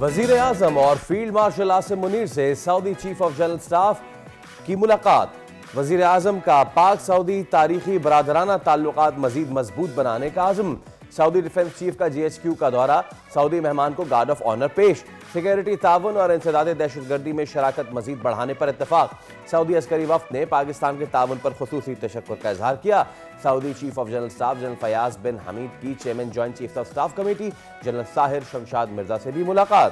वजीर आजम और field marshal Asim Munir से Saudi chief of general staff की मुलाकात। वजीर आजम का पाक सऊदी तारीखी बरादराना ताल्लुकात मजीद मजबूत बनाने का आज़म। सऊदी डिफेंस चीफ का GHQ का दौरा, सऊदी मेहमान को गार्ड ऑफ ऑनर पेश। सिक्योरिटी ताउन और इंसदाद दहशतगर्दी में शराकत मजीद बढ़ाने पर इत्तफाक। सऊदी अस्करी वफ्द ने पाकिस्तान के ताउन पर खुसूसी तशक्कुर का इजहार किया। Saudi chief of general staff general Fayyaz bin Hamid की chairman joint chief of staff committee general Sahir Shamshad Mirza से भी मुलाकात।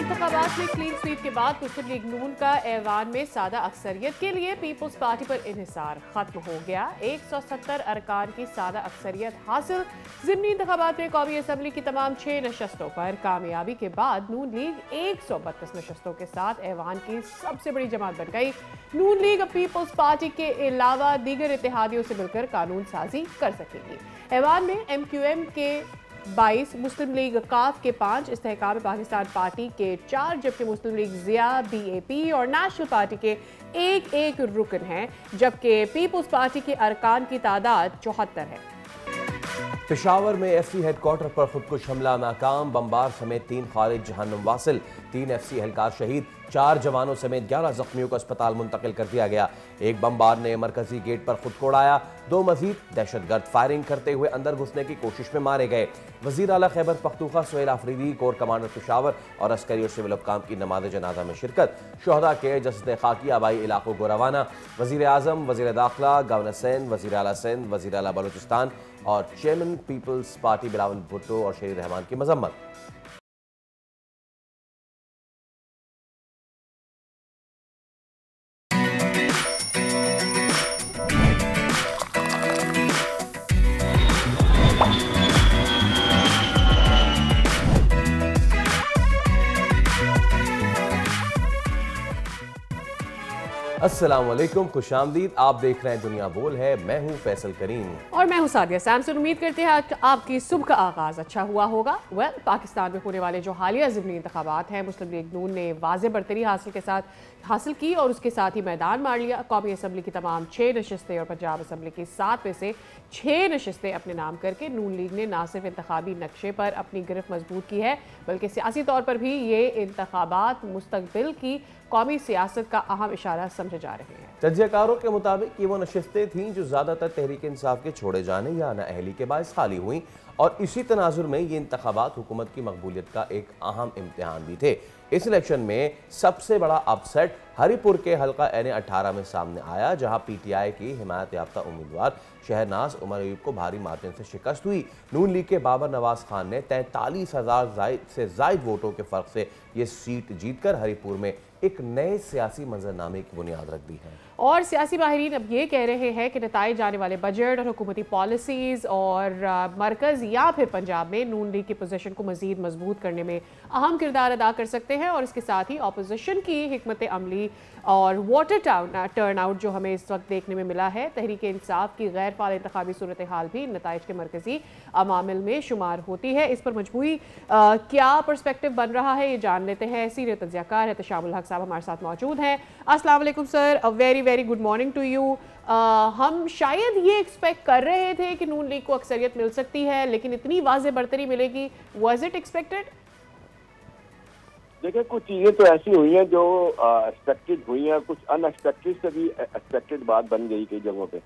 इंतखाबात में क्लीन स्वीप के बाद मुस्लिम लीग नून का ऐवान में सादा अक्सरियत के लिए पीपल्स पार्टी पर इन्हिसार खत्म हो गया। 170 अरकान की सादा अक्सरियत हासिल। ज़िमनी इंतखाबात में कौमी असम्बली की तमाम 6 नशस्तों पर कामयाबी के बाद नून लीग 132 नशस्तों के साथ ऐवान की सबसे बड़ी जमात बन गई। नून लीग पीपल्स पार्टी के अलावा दीगर इत्तेहादियों से मिलकर कानून साजी कर सकेगी। ऐवान में MQM के 22, मुस्लिम लीग काफ के 5, इस्तेहकाम पाकिस्तान पार्टी के 4, जबकि मुस्लिम लीग ज़िया, BAP और नेशनल पार्टी के एक रुकन हैं, जबकि पीपल्स पार्टी के अरकान की तादाद 74 है। पेशावर में FC हेडक्वार्टर पर खुदकुश हमला नाकाम, बमबार समेत 3 खारिज जहन्नुम वासिल, 3 FC एहलकार शहीद, 4 जवानों समेत 11 जख्मियों को अस्पताल मुंतकिल कर दिया गया। एक बमबार ने मरकजी गेट पर खुद को उड़ाया, 2 मजीद दहशतगर्द फायरिंग करते हुए अंदर घुसने की कोशिश में मारे गए। वजीर आला खैबर पख्तूनख्वा सुहेल आफरीदी, कोर कमांडर पेशावर और अस्करी और सिविल हुक्काम की नमाज जनाजा में शिरकत। शोहदा के जसद खाकी आबाई इलाकों को रवाना। वजीर आजम, वजीर दाखिला, गवर्नर सिंध, वजीर आला सिंध, वजीर आला बलूचिस्तान और chairman Peoples Party Bilawal Bhutto और शहीद रहमान की मजम्मत। अस्सलाम वालेकुम, खुशामदीद। आप देख रहे हैं दुनिया बोल है। मैं हूं फैसल करीम और मैं हूं सादिया सैमसन। उम्मीद करते हैं आपकी सुबह का आगाज अच्छा हुआ होगा। पाकिस्तान में होने वाले जो हालिया ज़िमनी इंतखाबात हैं, मुस्लिम लीग नून ने वाज़े बरतरी हासिल की और उसके साथ ही मैदान मार लिया। कौमी असम्बली की तमाम 6 नशस्तें और पंजाब असम्बली की 7 में से 6 नशस्तें अपने नाम करके नून लीग ने न सिर्फ इंतखाबी नक्शे पर अपनी गिरफ्त मजबूत की है, बल्कि सियासी तौर पर भी ये इंतखाबात मुस्तकबिल की कौमी सियासत का अहम इशारा समझे जा रहे हैं। तज्ज़ियाकारों के मुताबिक ये वो नशस्तें थीं जो ज़्यादातर तहरीक इंसाफ के छोड़े जाने या नाअहली के बायस खाली हुई और इसी तनाजुर में ये इंतखाबात हुकूमत की मकबूलियत का एक अहम इम्तिहान भी थे। इस इलेक्शन में सबसे बड़ा अपसेट हरिपुर के हल्का N18 में सामने आया, जहां PTI की हिमायत याफ्ता उम्मीदवार शहरनाज उमर अयूब को भारी मार्जिन से शिकस्त हुई। नून लीग के बाबर नवाज खान ने 43,000 से जायद वोटों के फर्क से ये सीट जीतकर हरिपुर में एक नए सियासी मंजरनामे की बुनियाद रख दी है। और सियासी माहिरीन अब ये कह रहे हैं कि नताए जाने वाले बजट और हुकूमती पॉलिसीज़ और मरकज़ या फिर पंजाब में नून लीग की पोजीशन को मज़ीद मजबूत करने में अहम किरदार अदा कर सकते हैं। और इसके साथ ही अपोजिशन की हिकमत अमली और वोटर टर्न आउट जो हमें इस वक्त देखने में मिला है, तहरीक इंसाफ की गैर फाल इंतखाबी सूरत हाल भी नताइज के मरकजी अमामिल में शुमार होती है। इस पर मजबूरी क्या पर्सपेक्टिव बन रहा है, ये जान लेते हैं। सीनियर तज्ज़ियाकार एहतशामुल हक साहब हमारे साथ मौजूद हैं। अस्सलाम वालेकुम sir, a very good morning to you. हम शायद ये एक्सपेक्ट कर रहे थे कि नून लीग को अक्सरियत मिल सकती है, लेकिन इतनी वाज़े बरतरी मिलेगी, वाज इट एक्सपेक्टेड? देखिए, कुछ चीजें तो ऐसी हुई हैं जो एक्सपेक्टेड हुई हैं, कुछ अनएक्सपेक्टेड से भी एक्सपेक्टेड बात बन गई कई जगहों पे।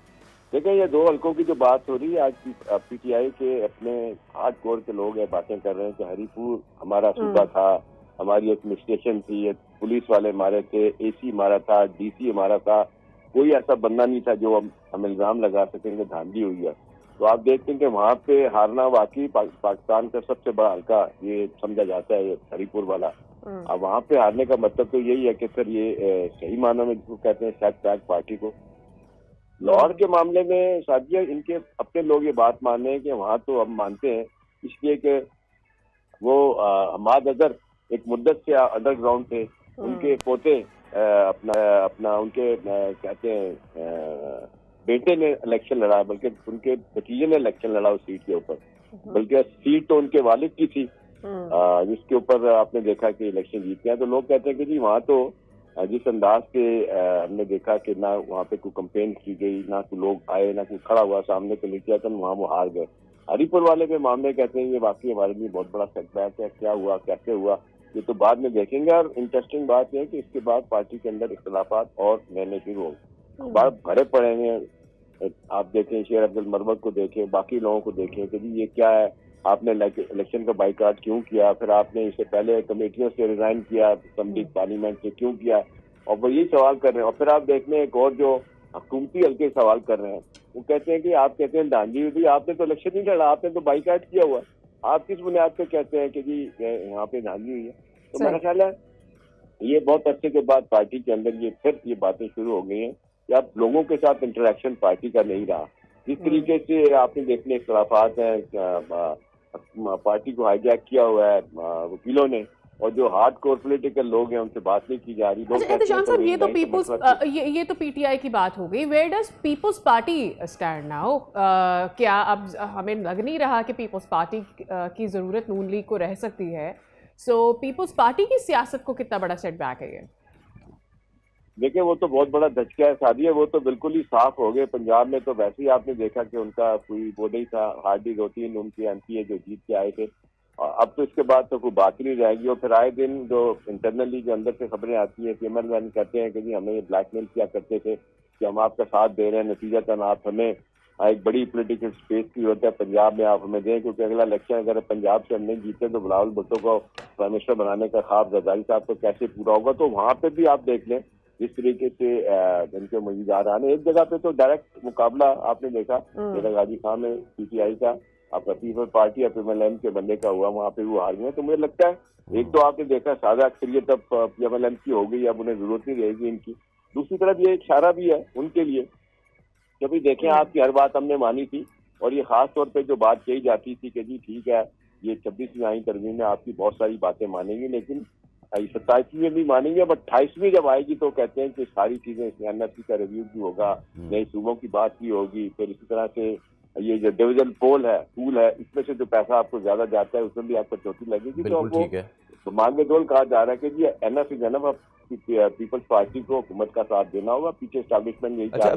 देखिए, ये 2 हल्कों की जो बात हो रही है, आज PTI के अपने हार्ड कोर के लोग ये बातें कर रहे हैं कि हरिपुर हमारा सूबा था, हमारी एडमिनिस्ट्रेशन थी, पुलिस वाले मारे थे, AC मारा था, DC मारा था, कोई ऐसा बंदा नहीं था जो हम इल्जाम लगा सकेंगे धांधली हुई है। तो आप देखते हैं कि वहाँ पे हारना वाकई पाकिस्तान का सबसे बड़ा हल्का ये समझा जाता है, ये हरिपुर वाला। अब वहाँ पे हारने का मतलब तो यही है कि सर ये सही मानों में जिसको कहते हैं सेटबैक पार्टी को। लाहौर के मामले में सादिया, इनके अपने लोग ये बात मान रहे हैं कि वहाँ तो हम मानते हैं इसलिए कि वो हमाद अजहर एक मुद्दत से अंडरग्राउंड थे, उनके पोते अपना उनके कहते हैं बेटे ने इलेक्शन लड़ा, बल्कि उनके भतीजे ने इलेक्शन लड़ा उस सीट के ऊपर, बल्कि सीट तो उनके वालिद की थी जिसके ऊपर आपने देखा कि इलेक्शन जीत गया। तो लोग कहते हैं कि जी वहाँ तो जिस अंदाज से हमने देखा कि ना वहाँ पे कोई कंपेन की गई, ना कोई लोग आए, ना कोई खड़ा हुआ सामने तो लिखिया था, वहाँ वो हार गए। हरीपुर वाले पे मामले कहते हैं ये वाकई हमारे लिए बहुत बड़ा सेटबैक है, क्या हुआ कैसे हुआ ये तो बाद में देखेंगे। और इंटरेस्टिंग बात यह है कि इसके बाद पार्टी के अंदर इख्तलाफात और नए शुरू हो गए, बात भरे पड़े हैं। आप देखें शेर अब्दुल मरवत को देखें, बाकी लोगों को देखें कि जी ये क्या है, आपने इलेक्शन का बाइकाट क्यों किया, फिर आपने इससे पहले कमेटियों से रिजाइन किया, असेंबली पार्लियामेंट से क्यों किया, और वो यही सवाल कर रहे हैं। और फिर आप देख लें एक और जो हुकूमती हल्के सवाल कर रहे हैं, वो कहते हैं कि आप कहते हैं धांधली हुई, आपने तो इलेक्शन नहीं लड़ा, आपने तो बाइकाट किया हुआ, आप किस बुनियाद पे कहते हैं कि जी यहाँ पे धांधली हुई है। तो मेरा ख्याल है ये बहुत अच्छे के बाद पार्टी के अंदर ये बातें शुरू हो गई हैं कि अब लोगों के साथ इंटरेक्शन पार्टी का नहीं रहा। जिस तरीके से आपने देखने इख्तलाफात हैं, पार्टी को हाईजैक किया हुआ है वकीलों ने, और जो हार्ड कोर पोलिटिकल लोग हैं उनसे बात नहीं की जा रही। अच्छा एहतशाम साहब, ये तो पीपल्स ये तो पीटीआई की बात हो गई। Where does Peoples Party stand now? क्या अब हमें लग नहीं रहा कि पीपल्स पार्टी की ज़रूरत नून लीग को रह सकती है? सो पीपल्स पार्टी की सियासत को कितना बड़ा सेटबैक है ये? देखिए वो तो बहुत बड़ा धचका है सादिया, वो तो बिल्कुल ही साफ हो गए। पंजाब में तो वैसे ही आपने देखा कि उनका कोई वो नहीं था, हार्डली 2-3 उनके एमपी है जो जीत के आए थे। अब तो इसके बाद तो कोई बात नहीं रहेगी। और फिर आए दिन जो इंटरनली जो अंदर से खबरें आती है कि इमरान कहते हैं कि जी हमें ब्लैकमेल किया करते थे कि हम आपका साथ दे रहे हैं, नतीजतन आप हमें एक बड़ी पॉलिटिकल स्पेस की जरूरत है पंजाब में, आप हमें दें, क्योंकि अगला इलेक्शन अगर पंजाब से हम नहीं जीते तो बिलावल भुट्टो को प्राइम मिनिस्टर बनाने का ख्वाब जरदारी साहब को कैसे पूरा होगा। तो वहां पे भी आप देख लें जिस तरीके से इनके मौजूदार आने, एक जगह पे तो डायरेक्ट मुकाबला आपने देखा मेरा गाजी खान में पीटीआई का आपका पीपल्स पार्टी और पीएमएलएन के बंदे का हुआ, वहाँ पे वो हार गए। तो मुझे लगता है एक तो आपने देखा सादा अक्सरियत अब पीएमएलएन की हो गई, अब उन्हें जरूरत नहीं रहेगी इनकी। दूसरी तरफ ये इशारा भी है उनके लिए कि भाई देखें आपकी हर बात हमने मानी थी, और ये खास तौर पे जो बात कही जाती थी कि जी ठीक है ये 26वीं आई तरमीम में आपकी बहुत सारी बातें मानेंगी, लेकिन 27वीं में भी मानेंगे, बट 28वीं जब आएगी तो कहते हैं कि सारी चीजें एनआरसी का रिव्यू भी होगा, नए सूबों की बात भी होगी, फिर इसी तरह से ये जो डिविजन पोल है इसमें से जो पैसा आपको ज्यादा जाता है उसमें भी आपको चोटी लगेगी। तो आपको मांगे डोल कहा जा रहा है कि जी एनआरसी जनब पीपल्स पार्टी को हुकूमत का साथ देना होगा, पीछे एस्टैब्लिशमेंट यही चाह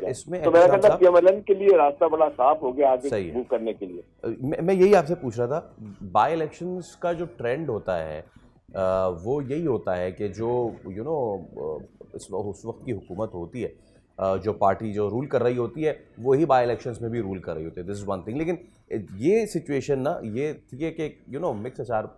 इसमें तो मेरा कहता है पीएमएलएन के लिए रास्ता बड़ा साफ हो गया आगे मूव करने के लिए। मैं यही आपसे पूछ रहा था, बाय इलेक्शंस का जो ट्रेंड होता है वो यही होता है कि जो उस वक्त की हुकूमत होती है, जो पार्टी जो रूल कर रही होती है वही बाय इलेक्शंस में भी रूल कर रही होती है, दिस इज़ वन थिंग। लेकिन ये सिचुएशन ना ये थी कि मिक्स अचार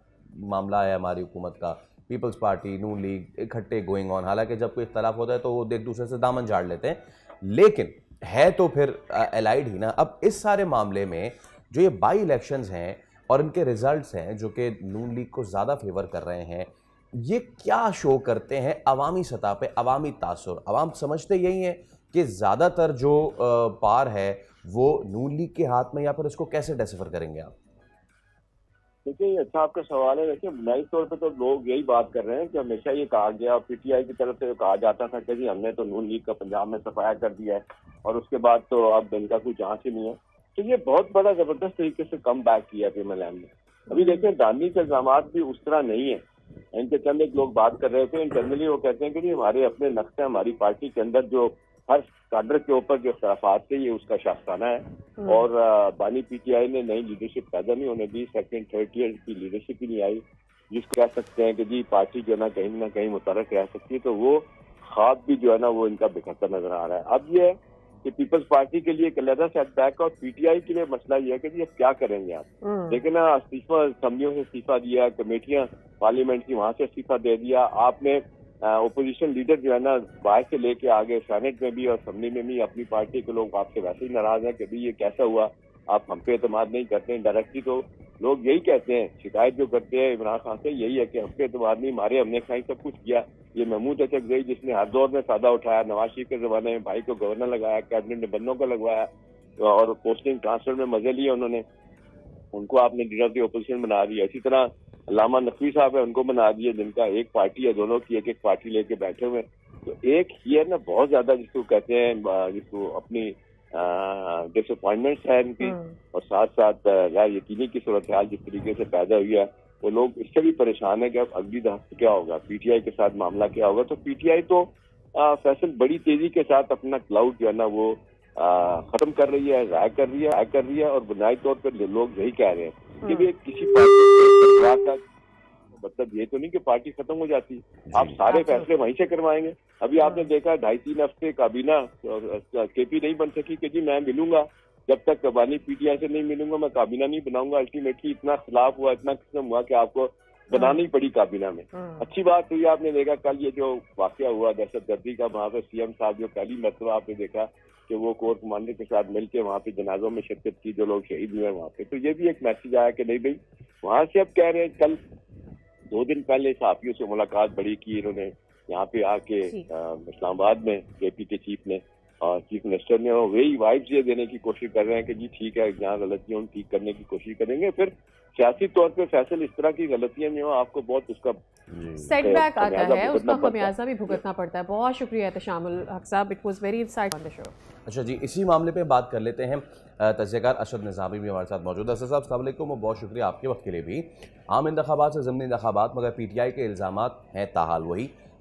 मामला है हमारी हुकूमत का, पीपल्स पार्टी नून लीग इकट्ठे गोइंग ऑन, हालांकि जब कोई इख्तलाफ होता है तो वो एक दूसरे से दामन झाड़ लेते हैं, लेकिन है तो फिर एलाइड ही ना। अब इस सारे मामले में जो ये बाई इलेक्शंस हैं और इनके रिजल्ट्स हैं जो कि नून लीग को ज़्यादा फेवर कर रहे हैं, ये क्या शो करते हैं अवामी सतह पे, अवामी तासुर? अवाम समझते यही है कि ज़्यादातर जो पार है वो नून लीग के हाथ में, या फिर इसको कैसे डिसिफर करेंगे आप? देखिए अच्छा आपका सवाल है। देखिए बुनियादी तौर पे तो लोग यही बात कर रहे हैं कि हमेशा ये कहा गया और पीटीआई की तरफ से कहा जाता था कि जी हमने तो नून लीग का पंजाब में सफाया कर दिया है और उसके बाद तो अब इनका कोई जांच ही नहीं है। तो ये बहुत बड़ा जबरदस्त तरीके से कम बैक किया पीएमएलएन ने। अभी देखिए दानी के इल्जाम भी उस तरह नहीं है। इनके चंद एक लोग बात कर रहे थे इंटरनली, वो कहते हैं कि जी हमारे अपने नक्शे हमारी पार्टी के अंदर जो हर काडर के ऊपर जो खिलाफात थे ये उसका शास्ताना है और बानी पीटीआई ने नई लीडरशिप पैदा नहीं होने दी, सेकंड थर्ड ईयर की लीडरशिप ही नहीं आई, जिसको कह सकते हैं कि जी पार्टी जो है ना कहीं मुतरक रह सकती है। तो वो ख्वाब भी जो है ना वो इनका बिखरता नजर आ रहा है। अब ये कि पीपल्स पार्टी के लिए एक अलग सेटबैक और पीटीआई के लिए मसला ये है कि जी अब क्या करेंगे आप। लेकिन इस्तीफा असम्बलियों से इस्तीफा दिया, कमेटियां पार्लियामेंट की वहां से इस्तीफा दे दिया, आपने ओपोजिशन लीडर जो है ना बाहर से लेके आगे सेनेट में भी और असम्बली में भी अपनी पार्टी के लोग आपसे वैसे ही नाराज हैं कि भाई ये कैसा हुआ, आप हम पे एतमाद नहीं करते हैं। डायरेक्टली तो लोग यही कहते हैं, शिकायत जो करते हैं इमरान खान से यही है कि हम पे एतमाद नहीं, मारे हमने कहीं सब कुछ किया। ये महमूद अचकजई जिसने हर दौर में सादा उठाया, नवाज शरीफ के जमाने में भाई को गवर्नर लगाया, कैबिनेट में बंदों को लगवाया और पोस्टिंग ट्रांसफर में मजे लिए उन्होंने, उनको आपने लीडर की ओपोजिशन बना दिया। इसी तरह अल्लामा नकवी साहब है उनको बना दिए, जिनका एक पार्टी है, दोनों की एक एक पार्टी लेके बैठे हुए। तो एक ये ना बहुत ज्यादा जिसको कहते हैं जिसको अपनी डिसअपॉइंटमेंट्स है इनकी और साथ साथ गैर यकीनी की सूरत हाल जिस तरीके से पैदा हुई है, वो लोग इससे भी परेशान है कि अब अगली दफा क्या होगा, पीटीआई के साथ मामला क्या होगा। तो पीटीआई तो फैसल बड़ी तेजी के साथ अपना क्लाउड जो है ना वो खत्म कर रही है, राय कर रही है और बुनियादी तौर पर लोग यही कह रहे हैं कि भी किसी पार्टी का मतलब ये तो नहीं कि पार्टी खत्म हो जाती, आप सारे फैसले वहीं से करवाएंगे। अभी आपने देखा 2.5-3 हफ्ते काबीना केपी नहीं बन सकी कि जी मैं मिलूंगा, जब तक कबानी पीटीआई से नहीं मिलूंगा मैं काबीना नहीं बनाऊंगा। अल्टीमेटली इतना खिलाफ हुआ, इतना किस्म हुआ कि आपको बनानी पड़ी काबीना में। अच्छी बात हुई, आपने देखा कल ये जो वाकया हुआ दहशतगर्दी का, वहां पे सीएम साहब जो पहली मरतबा आपने देखा कि वो कोर कमांडर के साथ मिलकर वहां पे जनाजों में शिरकत की, जो लोग शहीद हुए वहां पे। तो ये भी एक मैसेज आया कि नहीं भाई, वहां से अब कह रहे हैं, कल 2 दिन पहले सहाफियों से मुलाकात बड़ी की इन्होंने यहाँ पे आके इस्लामाबाद में, केपी के चीफ मिनिस्टर ने, वही वाइब्स ये देने की कोशिश कर रहे हैं कि जी ठीक है, जहाँ गलतियां ठीक करने की कोशिश करेंगे। फिर सियासी तौर पे फैसल इस तरह की गलतियां जो आपको बहुत उसका सेटबैक आता है, उसका खमियाजा भी भुगतना पड़ता है। बहुत शुक्रिया एहतशामुल हक साहब, it was very insight on the show. अच्छा जी, इसी मामले पे बात कर लेते हैं। तज्ज़ियाकार अशद निज़ामी भी हमारे साथ मौजूद है। असद साहब अस्सलाम वालेकुम, और बहुत शुक्रिया आपके वक्त के लिए भी। आम इंतखाबात से ज़िमनी इंतखाबात, मगर पीटीआई के इल्ज़ामात हैं ताहाल वही।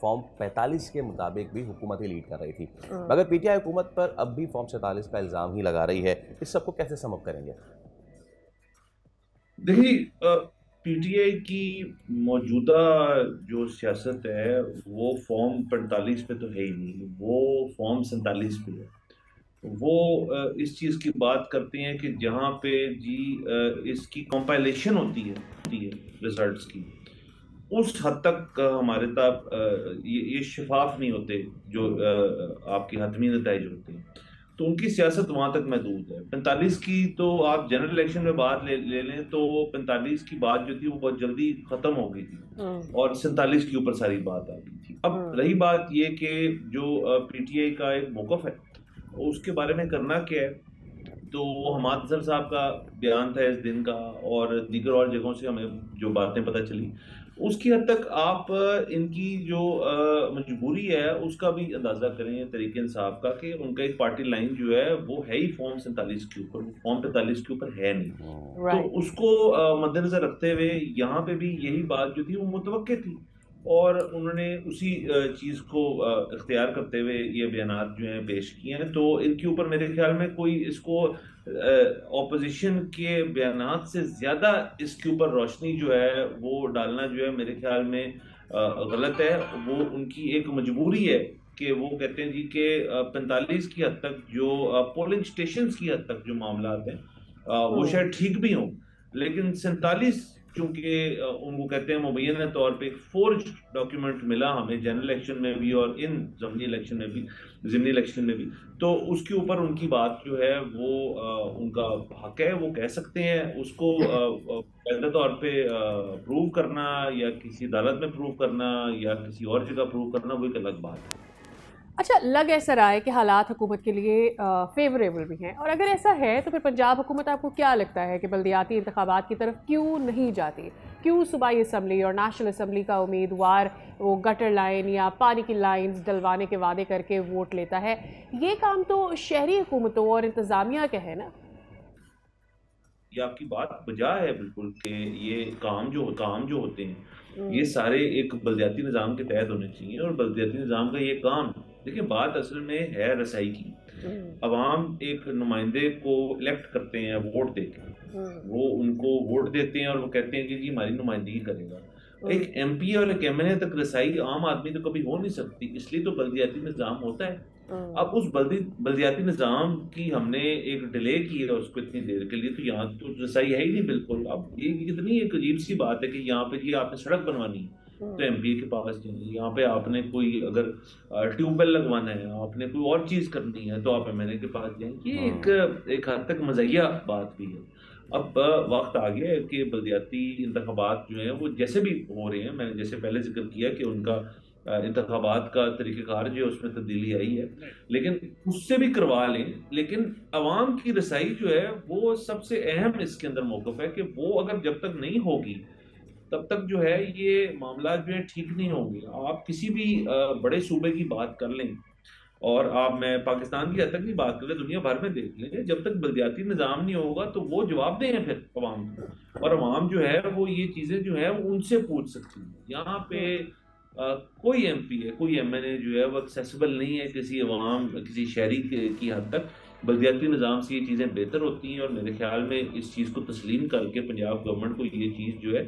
फॉर्म 45 के मुताबिक भी हुकूमत ही लीड कर रही थी, मगर पीटीआई हुकूमत पर अब भी फॉर्म 47 का इल्ज़ाम ही लगा रही है। इस सबको कैसे समअप करेंगे? देखिए, पीटीआई की मौजूदा जो सियासत है वो फॉर्म 45 पे तो है ही नहीं, वो फॉर्म 47 पे है। वो इस चीज़ की बात करते हैं कि जहाँ पे जी इसकी कंपाइलेशन होती है रिजल्ट्स की, उस हद तक हमारे तक ये शफाफ नहीं होते जो आपकी हतमी नताइज होते हैं, तो उनकी सियासत वहाँ तक महदूद है। 45 की तो आप जनरल इलेक्शन में बात ले लें तो 45 की बात जो थी वो बहुत जल्दी ख़त्म हो गई थी और 47 के ऊपर सारी बात आ गई थी। अब रही बात ये कि जो पीटीआई का एक मौक़िफ़ है उसके बारे में करना क्या है, तो हमाद अजहर साहब का बयान था इस दिन का, और दीगर और जगहों से हमें जो बातें पता चली, उसकी हद तक आप इनकी जो मजबूरी है उसका भी अंदाज़ा करें तरीके इंसाफ का, कि उनका एक पार्टी लाइन जो है वो है ही फॉर्म 47 के ऊपर, फॉर्म 45 के ऊपर है नहीं। तो उसको मद्देनजर रखते हुए यहाँ पे भी यही बात जो थी वो मुतवक्के थी, और उन्होंने उसी चीज़ को इख्तियार करते हुए ये बयानात जो हैं पेश किए हैं। तो इनके ऊपर मेरे ख्याल में कोई इसको ऑपोजिशन के बयानात से ज़्यादा इसके ऊपर रोशनी जो है वो डालना जो है मेरे ख्याल में गलत है। वो उनकी एक मजबूरी है कि वो कहते हैं जी कि 45 की हद तक जो पोलिंग स्टेशंस की हद तक जो मामला हैं वो शायद ठीक भी हों, लेकिन 47 क्योंकि उनको कहते हैं मुबैना तौर पे एक फोर्ज डॉक्यूमेंट मिला हमें जनरल इलेक्शन में भी और इन ज़मीनी इलेक्शन में भी, तो उसके ऊपर उनकी बात जो है वो उनका हक है, वो कह सकते हैं। उसको पहले तौर पे प्रूव करना या किसी अदालत में प्रूव करना या किसी और जगह प्रूव करना वो एक अलग बात है। अच्छा, लग ऐसा रहा है कि हालात हुकूमत के लिए फेवरेबल भी हैं, और अगर ऐसा है तो फिर पंजाब हुकूमत आपको क्या लगता है कि बल्दियाती इंतखाबात की तरफ क्यों नहीं जाती? क्यों सूबाई असम्बली और नेशनल असम्बली का उम्मीदवार वो गटर लाइन या पानी की लाइन्स डलवाने के वादे करके वोट लेता है? ये काम तो शहरी हुकूमतों और इंतज़ामिया का है ना। ये आपकी बात बजा है बिल्कुल कि ये काम जो होते हैं ये सारे एक बल्दियाती निज़ाम के तहत होने चाहिए, और बल्दियाती निज़ाम का ये काम, देखिए बात असल में है रसाई की। अवाम एक नुमाइंदे को इलेक्ट करते हैं वोट देके, वो उनको वोट देते हैं और वो कहते हैं कि जी हमारी नुमाइंदगी करेगा। एक एमपी और एक एमएनए तक रसाई आम आदमी तो कभी हो नहीं सकती, इसलिए तो बल्दियाती निज़ाम होता है। अब उस बल्दियाती निज़ाम की हमने एक डिले की है उसको इतनी देर के लिए, तो यहाँ तो रसाई है ही नहीं बिल्कुल। अब ये कितनी एक अजीब सी बात है कि यहाँ पे जी आपने सड़क बनवानी तो एमपी के पास जाइए, यहाँ पे आपने कोई अगर ट्यूबवेल लगवाना है, आपने कोई और चीज़ करनी है तो आप एमएनए के पास जाएंगे। ये एक हद तक मज़ाहिया बात भी है। अब वक्त आ गया है कि बल्दियाती इंतखाबात जो हैं वो जैसे भी हो रहे हैं, मैंने जैसे पहले जिक्र किया कि उनका इंतखाबात का तरीक़ेकार जो है उसमें तब्दीली आई है, लेकिन उससे भी करवा लें, लेकिन अवाम की रसाई जो है वो सबसे अहम इसके अंदर मौक़िफ़ है कि वो अगर जब तक नहीं होगी तब तक जो है ये मामला जो है ठीक नहीं होंगे। आप किसी भी बड़े सूबे की बात कर लें, और मैं पाकिस्तान की हद तक नहीं बात कर लें, दुनिया भर में देख लें, जब तक बल्दियाती निज़ाम नहीं होगा तो वो जवाब दें फिर अवाम को, और अवाम जो है वो ये चीज़ें जो है वो उनसे पूछ सकती है। यहाँ पे कोई एमपी है, कोई एमएनए जो है वो एक्सेसिबल नहीं है किसी अवाम, किसी शहरी की हद तक। बलदियाती निज़ाम से ये चीज़ें बेहतर होती हैं, और मेरे ख्याल में इस चीज़ को तस्लीम करके पंजाब गवर्नमेंट को ये चीज़ जो है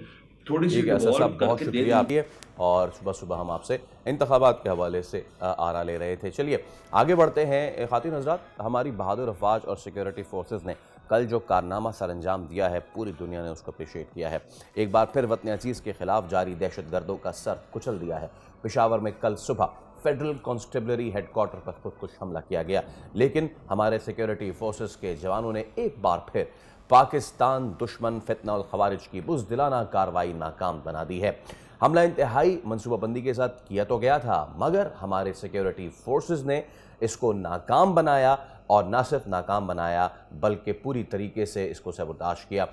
थोड़ी सी ठीक है असद साहब, डिवॉल्व बहुत करके दे शुक्रिया दी। आपके। और सुबह सुबह हम आपसे इंतखाबात के हवाले से आरा ले रहे थे। चलिए आगे बढ़ते हैं। ख़ातिन हज़रात, हमारी बहादुर अफवाज और सिक्योरिटी फोर्सेस ने कल जो कारनामा सर अंजाम दिया है, पूरी दुनिया ने उसको अप्रिशिएट किया है। एक बार फिर वतन अजीज़ के खिलाफ जारी दहशत गर्दों का सर कुचल दिया है। पेशावर में कल सुबह फेडरल कॉन्स्टेबलरी हेडक्वार्टर पर खुदकुश हमला किया गया, लेकिन हमारे सिक्योरिटी फोर्सेस के जवानों ने एक बार फिर पाकिस्तान दुश्मन फितना और खवारिज की बुज़दिलाना कार्रवाई नाकाम बना दी है। हमला इंतहाई मनसूबाबंदी के साथ किया तो गया था, मगर हमारे सिक्योरिटी फोर्सेस ने इसको नाकाम बनाया, और ना सिर्फ नाकाम बनाया बल्कि पूरी तरीके से इसको सबूताश किया।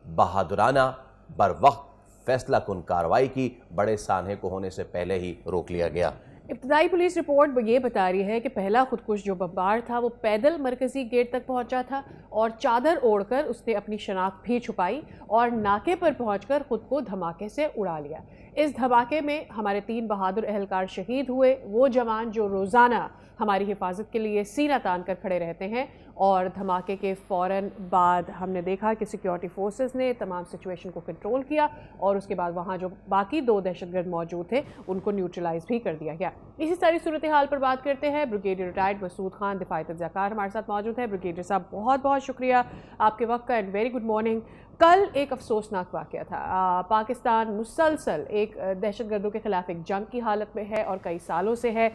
बहादुराना बर वक्त फैसला कुन कार्रवाई की, बड़े सान्हे को होने से पहले ही रोक लिया गया। इब्तदाई पुलिस रिपोर्ट ये बता रही है कि पहला खुदकुश जो बमबार था वो पैदल मरकजी गेट तक पहुंचा था और चादर ओढ़कर उसने अपनी शनाख्त भी छुपाई और नाके पर पहुंचकर खुद को धमाके से उड़ा लिया। इस धमाके में हमारे 3 बहादुर एहलकार शहीद हुए। वो जवान जो रोज़ाना हमारी हिफाजत के लिए सीना तान कर खड़े रहते हैं, और धमाके के फ़ौरन बाद हमने देखा कि सिक्योरिटी फोर्सेस ने तमाम सिचुएशन को कंट्रोल किया, और उसके बाद वहाँ जो बाकी 2 दहशतगर्द मौजूद थे उनको न्यूट्रलाइज भी कर दिया गया। इसी सारी सूरत हाल पर बात करते हैं। ब्रिगेडियर रिटायर्ड मसूद खान दिफाई तज़्ज़ाकार हमारे साथ मौजूद है। ब्रिगेडियर साहब, बहुत बहुत शुक्रिया आपके वक्त का, एंड वेरी गुड मॉर्निंग। कल एक अफसोसनाक वाक़या था। पाकिस्तान मुसलसल एक दहशतगर्दों के ख़िलाफ़ एक जंग की हालत में है और कई सालों से है,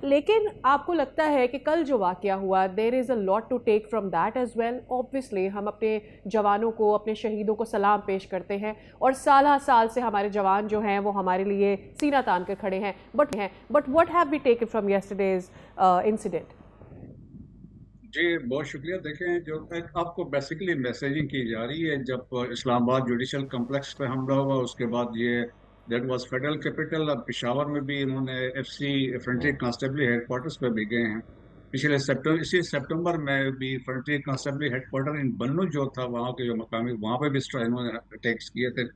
लेकिन आपको लगता है कि कल जो वाक़या हुआ, there is a lot to take from that as well. Obviously हम अपने जवानों को, अपने शहीदों को सलाम पेश करते हैं, और साल साल से हमारे जवान जो हैं वो हमारे लिए सीना तान कर खड़े हैं। But what have we taken from yesterday's incident? जी बहुत शुक्रिया। देखें, जो आपको बेसिकली मैसेजिंग की जा रही है, जब इस्लामाबाद जुडिशल कम्प्लेक्स पे हमला हुआ, उसके बाद ये दैट वाज फेडरल कैपिटल। अब पेशावर में भी इन्होंने एफसी फ्रंटियर कांस्टेबली हेडक्वार्टर्स पे भी गए हैं। इसी सितंबर में भी फ्रंटियर कांस्टेबली हेडक्वार्टर इन बन्नू जो था, वहाँ के जो मकामी, वहाँ पे भी इन्होंने अटैक्स किए थे।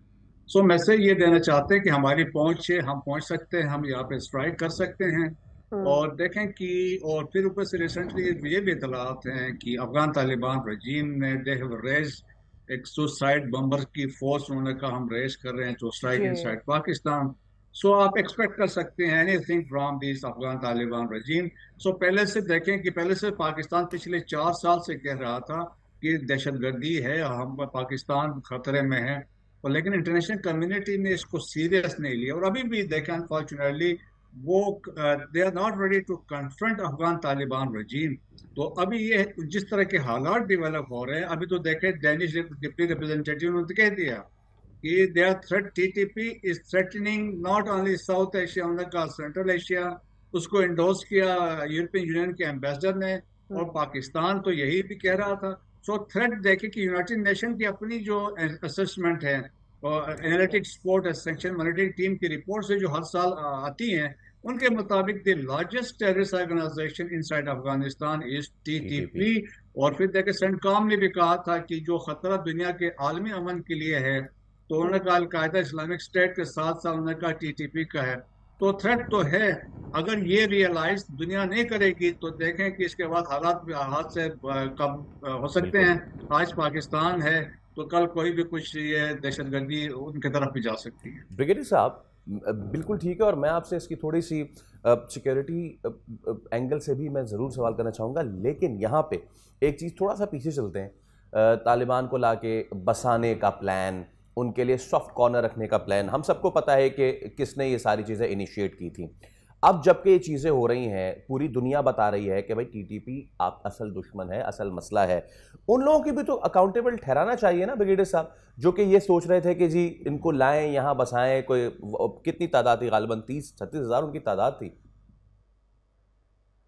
सो मैसेज ये देना चाहते हैं कि हमारी पहुंच है, हम पहुंच सकते हैं, हम यहाँ पे स्ट्राइक कर सकते हैं। और देखें कि और फिर ऊपर से रिसेंटली ये भी इतलात हैं कि अफगान तालिबान रजीम ने दे हैव रेज एक सुसाइड बम्बर की फोर्स, उन्होंने कहा हम रेज कर रहे हैं to strike inside Pakistan. So आप एक्सपेक्ट कर सकते हैं anything from this Afghan Taliban regime. So पहले से देखें कि पहले से पाकिस्तान पिछले 4 साल से कह रहा था कि दहशतगर्दी है, हम पाकिस्तान खतरे में है, और लेकिन इंटरनेशनल कम्युनिटी ने इसको सीरियस नहीं लिया। और अभी भी देखें अनफॉर्चुनेटली वो they are not ready to confront Afghan Taliban regime. तो अभी ये जिस तरह के हालात डेवलप हो रहे हैं, अभी तो देखें डेनिश डिप्टी रिप्रेजेंटेटिव ने कह दिया कि they are threat, TTP is threatening not only South Asia, उन्होंने कहा सेंट्रल एशिया। उसको इंडोर्स किया यूरोपियन यूनियन के एम्बेसडर ने, और पाकिस्तान तो यही भी कह रहा था। सो थ्रेट देखे कि यूनाइटेड नेशन की अपनी जो असेसमेंट है और analytics support section monitoring team की रिपोर्ट से जो हर साल आती हैं, उनके मुताबिक the largest terrorist organization inside Afghanistan is TTP. और फिर देखे सेंटकॉम ने भी कहा था कि जो खतरा दुनिया के आलमी अमन के लिए है, तो उन्होंने कहा अल-कायदा इस्लामिक स्टेट के साथ साथ उन्होंने कहा टीटीपी का है। तो थ्रेट तो है, अगर ये रियलाइज दुनिया नहीं करेगी तो देखें कि इसके बाद हालात से कब हो सकते हैं। आज पाकिस्तान है तो कल कोई भी कुछ ये दहशतगर्दी उनकी तरफ भी जा सकती है। ब्रिगेडियर साहब, बिल्कुल ठीक है, और मैं आपसे इसकी थोड़ी सी सिक्योरिटी एंगल से भी मैं ज़रूर सवाल करना चाहूँगा, लेकिन यहाँ पे एक चीज़ थोड़ा सा पीछे चलते हैं। तालिबान को लाके बसाने का प्लान, उनके लिए सॉफ्ट कॉर्नर रखने का प्लान, हम सबको पता है कि किसने ये सारी चीज़ें इनिशिएट की थी। अब जबकि ये चीज़ें हो रही हैं, पूरी दुनिया बता रही है कि भाई टीटीपी आप असल दुश्मन है, असल मसला है, उन लोगों की भी तो अकाउंटेबल ठहराना चाहिए ना ब्रिगेडियर साहब, जो कि ये सोच रहे थे कि जी इनको लाएं, यहाँ बसाएं। कोई कितनी तादाद थी? गालिबन 30-36 हज़ार उनकी तादाद थी।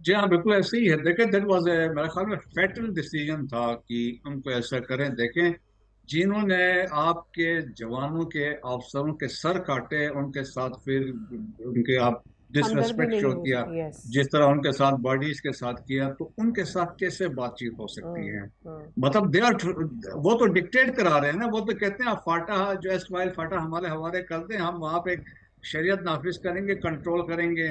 जी हाँ, बिल्कुल ऐसे ही है। देखें, दैट वाज मेरे ख्याल में फैटल डिसीजन था कि उनको ऐसा करें। देखें, जिन्होंने आपके जवानों के अफसरों के सर काटे, उनके साथ फिर उनके आप डिसरेस्पेक्ट शो किया, जिस तरह उनके साथ बॉडीज के साथ किया, तो उनके साथ कैसे बातचीत हो सकती है? मतलब दे आर, वो तो डिक्टेट करा रहे हैं ना, वो तो कहते हैं आप फाटा जो एस्टवाइल फाटा हमारे हवाले कर दें, हम वहाँ पे शरीयत नाफिज करेंगे, कंट्रोल करेंगे,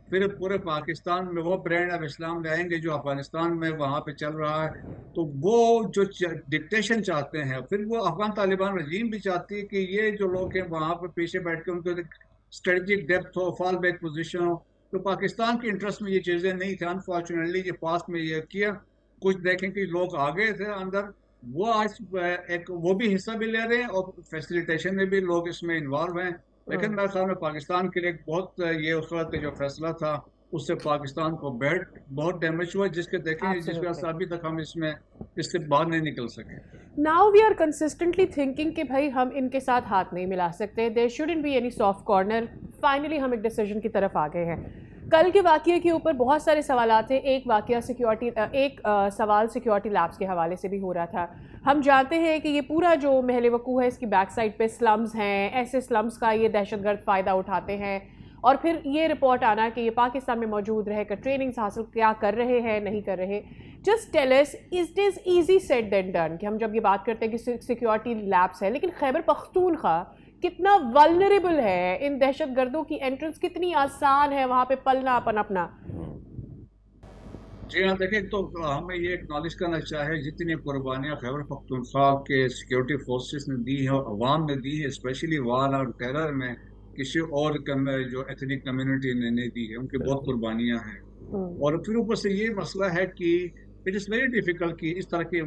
फिर पूरे पाकिस्तान में वो ब्रांड ऑफ इस्लाम लाएंगे जो अफगानिस्तान में वहाँ पे चल रहा है। तो वो जो डिक्टेशन चाहते हैं, फिर वो अफगान तालिबान रजीम भी चाहती है कि ये जो लोग हैं वहाँ पे पीछे बैठ के उनको स्ट्रेटजिक डेप्थ हो, फॉल बैक पोजीशन हो। तो पाकिस्तान के इंटरेस्ट में ये चीज़ें नहीं थी। अनफॉर्चुनेटली ये पास्ट में ये किया। कुछ देखें कि लोग आ गए थे अंदर, वो आज एक वो भी हिस्सा भी ले रहे हैं और फैसिलिटेशन में भी लोग इसमें इन्वॉल्व हैं। लेकिन मेरे ख्याल में पाकिस्तान के लिए बहुत ये उस वक्त जो फैसला था उससे पाकिस्तान को बहुत डैमेज हुआ, जिसके देखें जिस वजह से अभी तक हम इससे बाहर नहीं निकल सके। Now we are consistently thinking कि भाई हम इनके साथ हाथ नहीं मिला सकते, there shouldn't be any soft corner. Finally हम एक डिसीजन की तरफ आ गए हैं। कल के वाक़ये के ऊपर बहुत सारे सवालात थे। एक सवाल सिक्योरिटी लैब्स के हवाले से भी हो रहा था। हम जानते हैं कि ये पूरा जो महल वकूफ़ है इसकी बैक साइड पे स्लम्स हैं, ऐसे स्लम्स का ये दहशतगर्द फ़ायदा उठाते हैं और फिर ये रिपोर्ट आना कि ये पाकिस्तान में मौजूद रहकर ट्रेनिंग्स हासिल क्या कर रहे हैं, नहीं कर रहे। Just tell us, it is easy said then done कि हम जब ये बात करते हैं कि सिक्योरिटी लैब्स है, लेकिन खैबर पख्तूनख्वा कितना वल्नरेबल है, इन दहशतगर्दों की एंट्रेंस कितनी आसान है वहाँ पे पलना पनपना। जी हाँ, देखें तो हमें ये एक्नॉलेज करना चाहिए जितनी कुर्बानियाँ खैबर पख्तूनख्वा के सिक्योरिटी फोर्सेस ने दी है और अवाम ने दी है, स्पेशली वार और टेरर में किसी और जो एथनिक कम्युनिटी ने नहीं दी है, उनकी बहुत कुर्बानियाँ हैं। और फिर ऊपर से ये मसला है कि इट इज़ वेरी डिफिकल्ट कि इस तरह के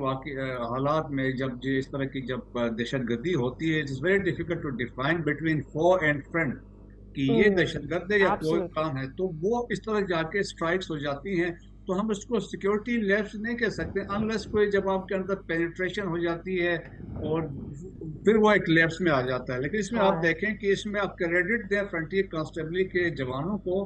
हालात में जब इस तरह की जब दहशतगर्दी होती है, it is very difficult to define between foe and friend कि ये दहशतगर्द है या कोई काम है। तो वो इस तरह जाके स्ट्राइक्स हो जाती हैं। तो हम इसको सिक्योरिटी लैब्स नहीं कह सकते अनलेस कोई जब आपके अंदर पेनिट्रेशन हो जाती है और फिर वो एक लैब्स में आ जाता है। लेकिन इसमें आप देखें कि इसमें आप क्रेडिट दें फ्रंटियर कांस्टेबली के जवानों को,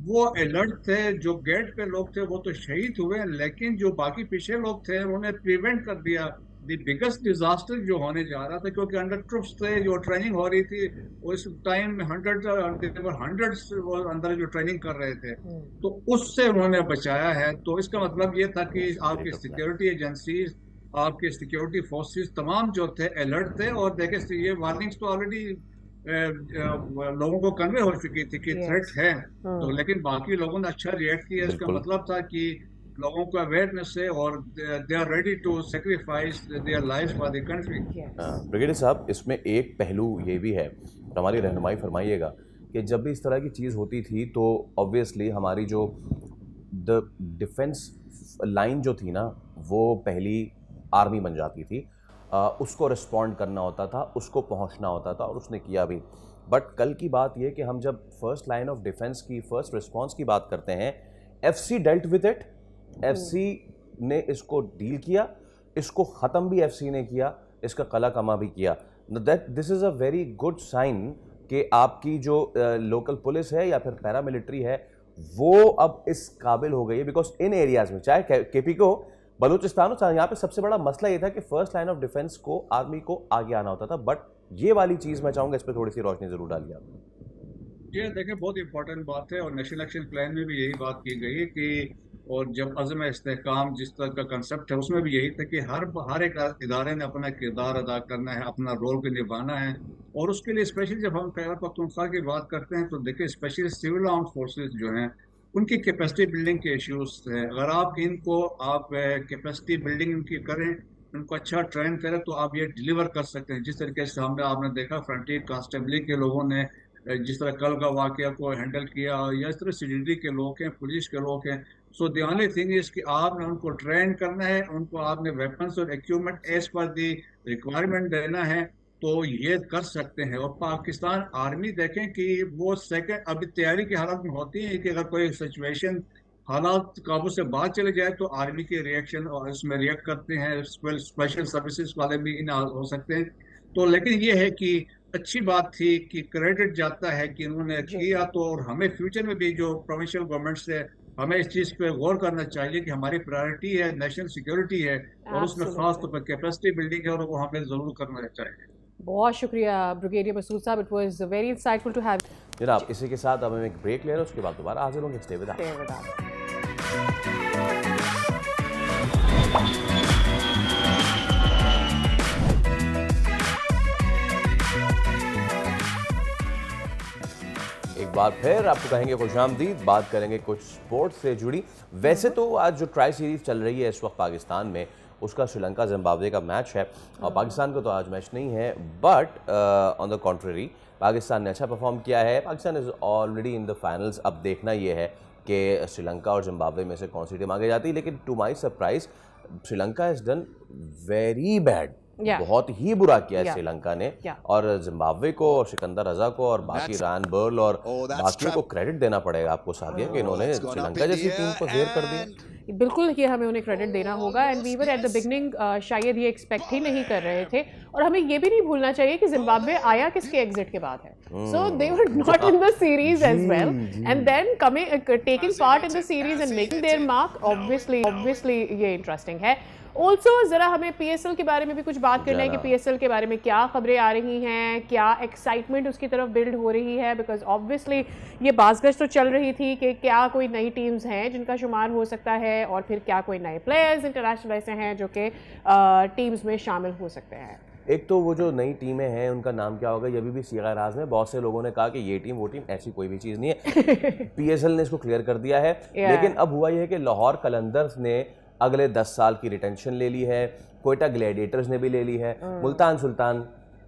वो अलर्ट थे। जो गेट पे लोग थे वो तो शहीद हुए, लेकिन जो बाकी पीछे लोग थे उन्होंने प्रिवेंट कर दिया द बिगेस्ट डिजास्टर जो होने जा रहा था, क्योंकि अंडर ट्रुप्स थे, जो ट्रेनिंग हो रही थी उस टाइम में हंड्रेड्स वो अंदर जो ट्रेनिंग कर रहे थे, तो उससे उन्होंने बचाया है। तो इसका मतलब ये था कि आपकी सिक्योरिटी एजेंसीज, आपके सिक्योरिटी फोर्सेस तमाम जो थे अलर्ट थे। और देखे ये वार्निंग्स तो ऑलरेडी लोगों को कन्वे हो चुकी थी कि थ्रेट है, तो लेकिन बाकी लोगों ने अच्छा रिएक्ट किया। इसका मतलब था कि लोगों को अवेयरनेस है और they are ready to sacrifice their lives for the country. Brigadier साहब, इसमें एक पहलू ये भी है, हमारी रहनुमाई फरमाइएगा, कि जब भी इस तरह की चीज़ होती थी तो ऑब्वियसली हमारी जो द डिफेंस लाइन जो थी ना, वो पहली आर्मी बन जाती थी। उसको रिस्पॉन्ड करना होता था, उसको पहुंचना होता था और उसने किया भी। बट कल की बात यह कि हम जब फर्स्ट लाइन ऑफ डिफेंस की, फर्स्ट रिस्पॉन्स की बात करते हैं, FC dealt with it. FC ने इसको डील किया, इसको ख़त्म भी एफसी ने किया, इसका कला कमा भी किया। This is a very good sign कि आपकी जो लोकल पुलिस है या फिर पैरामिलिट्री है वो अब इस काबिल हो गई है। बिकॉज इन एरियाज़ में चाहे केपी को बलूचिस्तान हो, यहाँ पे सबसे बड़ा मसला ये था कि फर्स्ट लाइन ऑफ डिफेंस को आर्मी को आगे आना होता था। बट ये वाली चीज़ मैं चाहूँगा इस पर थोड़ी सी रोशनी ज़रूर डालिए आप। ये देखें बहुत इंपॉर्टेंट बात है और नेशनल एक्शन प्लान में भी यही बात की गई है कि, और जब अज़म इस्तेहकाम जिस तरह का कंसेप्ट है उसमें भी यही था कि हर एक इदारे ने अपना किरदार अदा करना है, अपना रोल भी निभाना है। और उसके लिए स्पेशली जब हम खैबर पख्तूनख्वा की बात करते हैं तो देखिए स्पेशली सिविल आर्म्ड फोर्सेस जो हैं उनकी कैपेसिटी बिल्डिंग के इश्यूज हैं। अगर आप इनको कैपेसिटी बिल्डिंग इनकी करें, उनको अच्छा ट्रेन करें, तो आप ये डिलीवर कर सकते हैं। जिस तरीके से आपने देखा फ्रंटियर कांस्टेबली के लोगों ने जिस तरह कल का वाकया को हैंडल किया, या इस तरह सीडीडी के लोग हैं, पुलिस के लोग हैं। So the only thing is कि आपने उनको ट्रेन करना है, उनको आपने वेपन्स और equipment as per the requirement देना है, तो ये कर सकते हैं। और पाकिस्तान आर्मी देखें कि वो सेकंड अभी तैयारी की हालत में होती है कि अगर कोई सिचुएशन हालात काबू से बाहर चले जाए तो आर्मी के रिएक्शन और इसमें रिएक्ट करते हैं। स्पेशल सर्विसेज वाले भी इन हो सकते हैं। तो लेकिन ये है कि अच्छी बात थी कि क्रेडिट जाता है कि उन्होंने किया। तो और हमें फ्यूचर में भी जो प्रोविंशियल गवर्नमेंट से हमें इस चीज़ पे गौर करना चाहिए कि हमारी प्रायोरिटी है नेशनल सिक्योरिटी है और उसमें खास तौर पर कैपेसिटी बिल्डिंग है और वो हमें ज़रूर करना चाहिए। बहुत शुक्रिया ब्रिगेडियर मसूद साहब, it was very insightful to have. जनाब, इसी के साथ अब हम एक ब्रेक ले रहे हैं, उसके बाद दोबारा हाजिर होंगे। स्टे विद अस। बार फिर आपको कहेंगे खुशामदीद, बात करेंगे कुछ स्पोर्ट्स से जुड़ी। वैसे तो आज जो ट्राई सीरीज चल रही है इस वक्त पाकिस्तान में, उसका श्रीलंका जिम्बाब्वे का मैच है और पाकिस्तान को तो आज मैच नहीं है, but on the contrary Pakistan ने अच्छा परफॉर्म किया है। Pakistan is already in the finals. अब देखना ये है कि श्रीलंका और जिम्बाब्वे में से कौन सी टीम आगे जाती है, लेकिन to my surprise Sri Lanka has done very bad. बहुत ही बुरा किया है श्रीलंका ने, और जिम्बाब्वे को और सिकंदर रजा को और बाकी रान बर्ल और बाकियों को क्रेडिट देना पड़ेगा आपको सादिया कि इन्होंने श्रीलंका जैसी टीम को ढेर कर दिया। बिल्कुल, ये हमें उन्हें क्रेडिट देना होगा। And we were at the beginning शायद ये एक्सपेक्ट ही नहीं कर रहे थे, और हमें ये भी नहीं भूलना चाहिए कि जिम्बाब्वे आया किसके एग्जिट के बाद है। So they were not in the series as well, and then coming taking part in the series and making their mark. Obviously ये इंटरेस्टिंग है। ऑल्सो ज़रा हमें PSL के बारे में भी कुछ बात करना है कि PSL के बारे में क्या खबरें आ रही हैं, क्या एक्साइटमेंट उसकी तरफ बिल्ड हो रही है, बिकॉज ऑब्वियसली ये बाज़गश तो चल रही थी कि क्या कोई नई टीम्स हैं जिनका शुमार हो सकता है, और फिर क्या कोई नए प्लेयर्स इंटरनेशनल ऐसे हैं जो कि टीम्स में शामिल हो सकते हैं। एक तो वो जो नई टीमें हैं उनका नाम क्या होगा, ये भी सीगा राज में बहुत से लोगों ने कहा कि ये टीम वो टीम, ऐसी कोई भी चीज़ नहीं है। PSL ने इसको क्लियर कर दिया है, लेकिन अब हुआ ये है कि लाहौर कलंदर्स ने अगले 10 साल की रिटेंशन ले ली है, कोयटा ग्लैडिएटर्स ने भी ले ली है, मुल्तान सुल्तान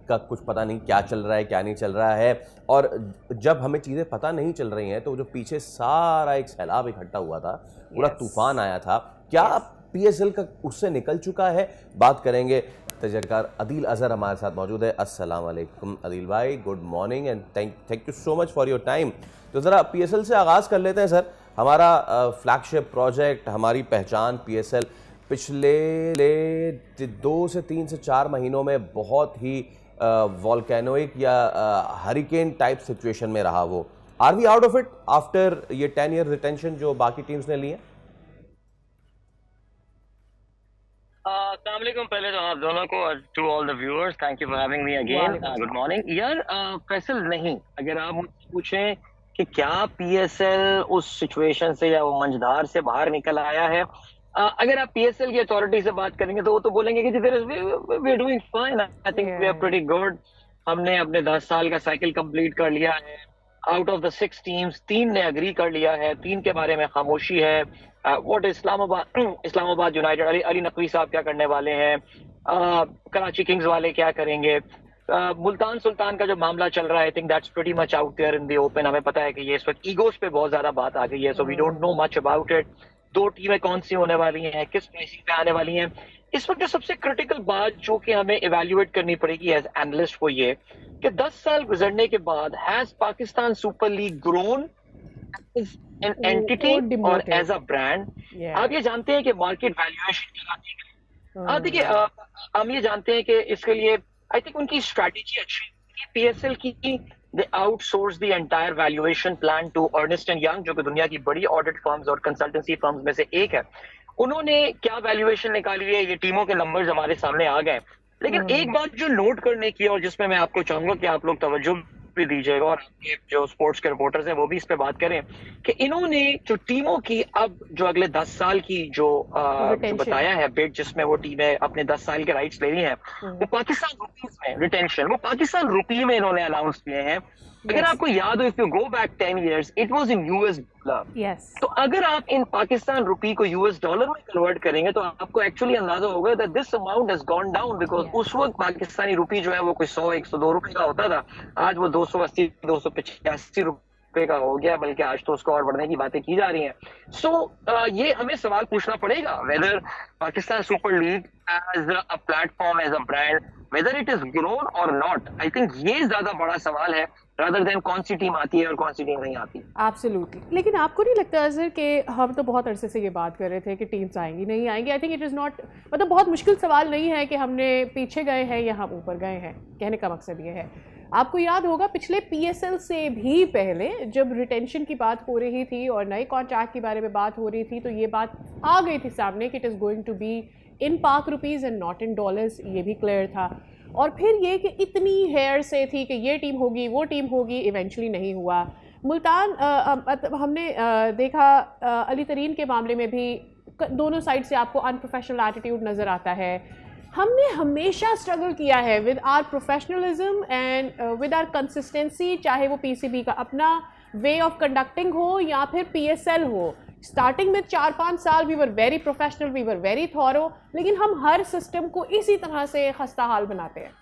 का कुछ पता नहीं क्या चल रहा है क्या नहीं चल रहा है। और जब हमें चीज़ें पता नहीं चल रही हैं तो जो पीछे सारा एक सैलाब इकट्ठा हुआ था, पूरा तूफान आया था, क्या PSL का उससे निकल चुका है? बात करेंगे। तजरकार अदील अजहर हमारे साथ मौजूद है। अस्सलाम वालेकुम अदील भाई, good morning and thank you so much for your time. तो ज़रा PSL से आगाज़ कर लेते हैं सर। हमारा फ्लैगशिप प्रोजेक्ट, हमारी पहचान PSL पिछले 2 से 3 से 4 महीनों में बहुत ही वॉल्केनोइक या हरिकेन टाइप सिचुएशन में रहा। वो are we out of it after ये 10 ईयर रिटेंशन जो बाकी टीम्स ने ली है? अस्सलाम वालेकुम। पहले तो आप दोनों को, to all the viewers, thank you for having me again. Good morning यार। फैसल, नहीं, अगर आप मुझसे पूछें कि क्या PSL उस सिचुएशन से या वो मंझधार से बाहर निकल आया है, अगर आप PSL की अथॉरिटी से बात करेंगे तो वो तो बोलेंगे कि we are doing fine, I think we are pretty good. हमने अपने 10 साल का साइकिल कंप्लीट कर लिया है। आउट ऑफ द 6 टीम्स 3 ने एग्री कर लिया है, 3 के बारे में खामोशी है। व्हाट इस्लामाबाद यूनाइटेड, अली नकवी साहब क्या करने वाले हैं, कराची किंग्स वाले क्या करेंगे, मुल्तान सुल्तान का जो मामला चल रहा है, I think that's pretty much out there in the open. हमें पता है कि ये इस वक्त ईगोस पे बहुत ज्यादा बात आ गई है, so we don't know much about it. 2 टीमें कौन सी होने वाली हैं, किस प्राइसिंग पे आने वाली हैं। इस वक्त जो सबसे क्रिटिकल बात जो कि हमें इवेल्युएट करनी पड़ेगी एज एनालिस्ट, वो ये कि 10 साल गुजरने के बाद has Pakistan super league grown as an entity और एज अ ब्रांड? आप ये जानते हैं कि मार्केट वैल्यूएशन क्या है। देखिए, हम ये जानते हैं कि इसके लिए आई थिंक उनकी स्ट्रैटेजी अच्छी है PSL की। They outsource the entire valuation plan to Ernst and Young, जो कि दुनिया की बड़ी ऑडिट फर्म्स और कंसल्टेंसी फर्म्स में से एक है। उन्होंने क्या वैल्यूएशन निकाली है, ये टीमों के नंबर्स हमारे सामने आ गए। लेकिन एक बात जो नोट करने की, और जिसमें मैं आपको चाहूंगा कि आप लोग तवज्जो भी दीजिएगा और जो स्पोर्ट्स के रिपोर्टर्स हैं वो भी इस पे बात करें, कि इन्होंने जो टीमों की अब जो अगले 10 साल की जो बताया है बिड, जिसमें वो टीमें अपने 10 साल के राइट्स ले रही हैं, वो पाकिस्तान रुपीज में रिटेंशन, वो पाकिस्तान रुपये में इन्होंने अनाउंस किए हैं। अगर आपको याद हो, if you go back 10 years, it was in US dollar. तो अगर आप इन पाकिस्तान रुपये को US डॉलर में कन्वर्ट करेंगे तो आपको एक्चुअली अंदाजा होगा that this amount has gone down, because उस वक्त पाकिस्तानी रुपये जो है वो कोई 100-102 रुपए का होता था, आज वो 280-285 रुपए का हो गया, बल्कि आज तो उसको और बढ़ने की बातें की जा रही हैं। सो ये हमें सवाल पूछना पड़ेगा, whether Pakistan super league as a platform, as a brand, whether it is grown और नॉट। आई थिंक ये ज्यादा बड़ा सवाल है rather than कौन सी टीम आती है और कौन सी टीम नहीं आती। एब्सोल्युटली। लेकिन आपको नहीं लगता अजहर कि हम तो बहुत अरसे से ये बात कर रहे थे कि टीम्स आएंगी नहीं आएंगी? I think it is not, मतलब बहुत मुश्किल सवाल नहीं है कि हमने पीछे गए हैं या हम ऊपर गए हैं। कहने का मकसद ये है, आपको याद होगा पिछले PSL से भी पहले जब रिटेंशन की बात हो रही थी और नए कॉन्ट्रैक्ट के बारे में बात हो रही थी, तो ये बात आ गई थी सामने कि it is going to be in Pak rupees and not in dollars, ये भी क्लियर था। और फिर ये कि इतनी हेयर से थी कि ये टीम होगी वो टीम होगी, इवेंचुअली नहीं हुआ। मुल्तान हमने देखा अली तरीन के मामले में भी दोनों साइड से आपको अनप्रोफेशनल एटीट्यूड नज़र आता है। हमने हमेशा स्ट्रगल किया है with our professionalism and with our consistency, चाहे वो PCB का अपना वे ऑफ कंडक्टिंग हो या फिर PSL हो। स्टार्टिंग में 4-5 साल we were very professional, we were very thorough, लेकिन हम हर सिस्टम को इसी तरह से खस्ता हाल बनाते हैं।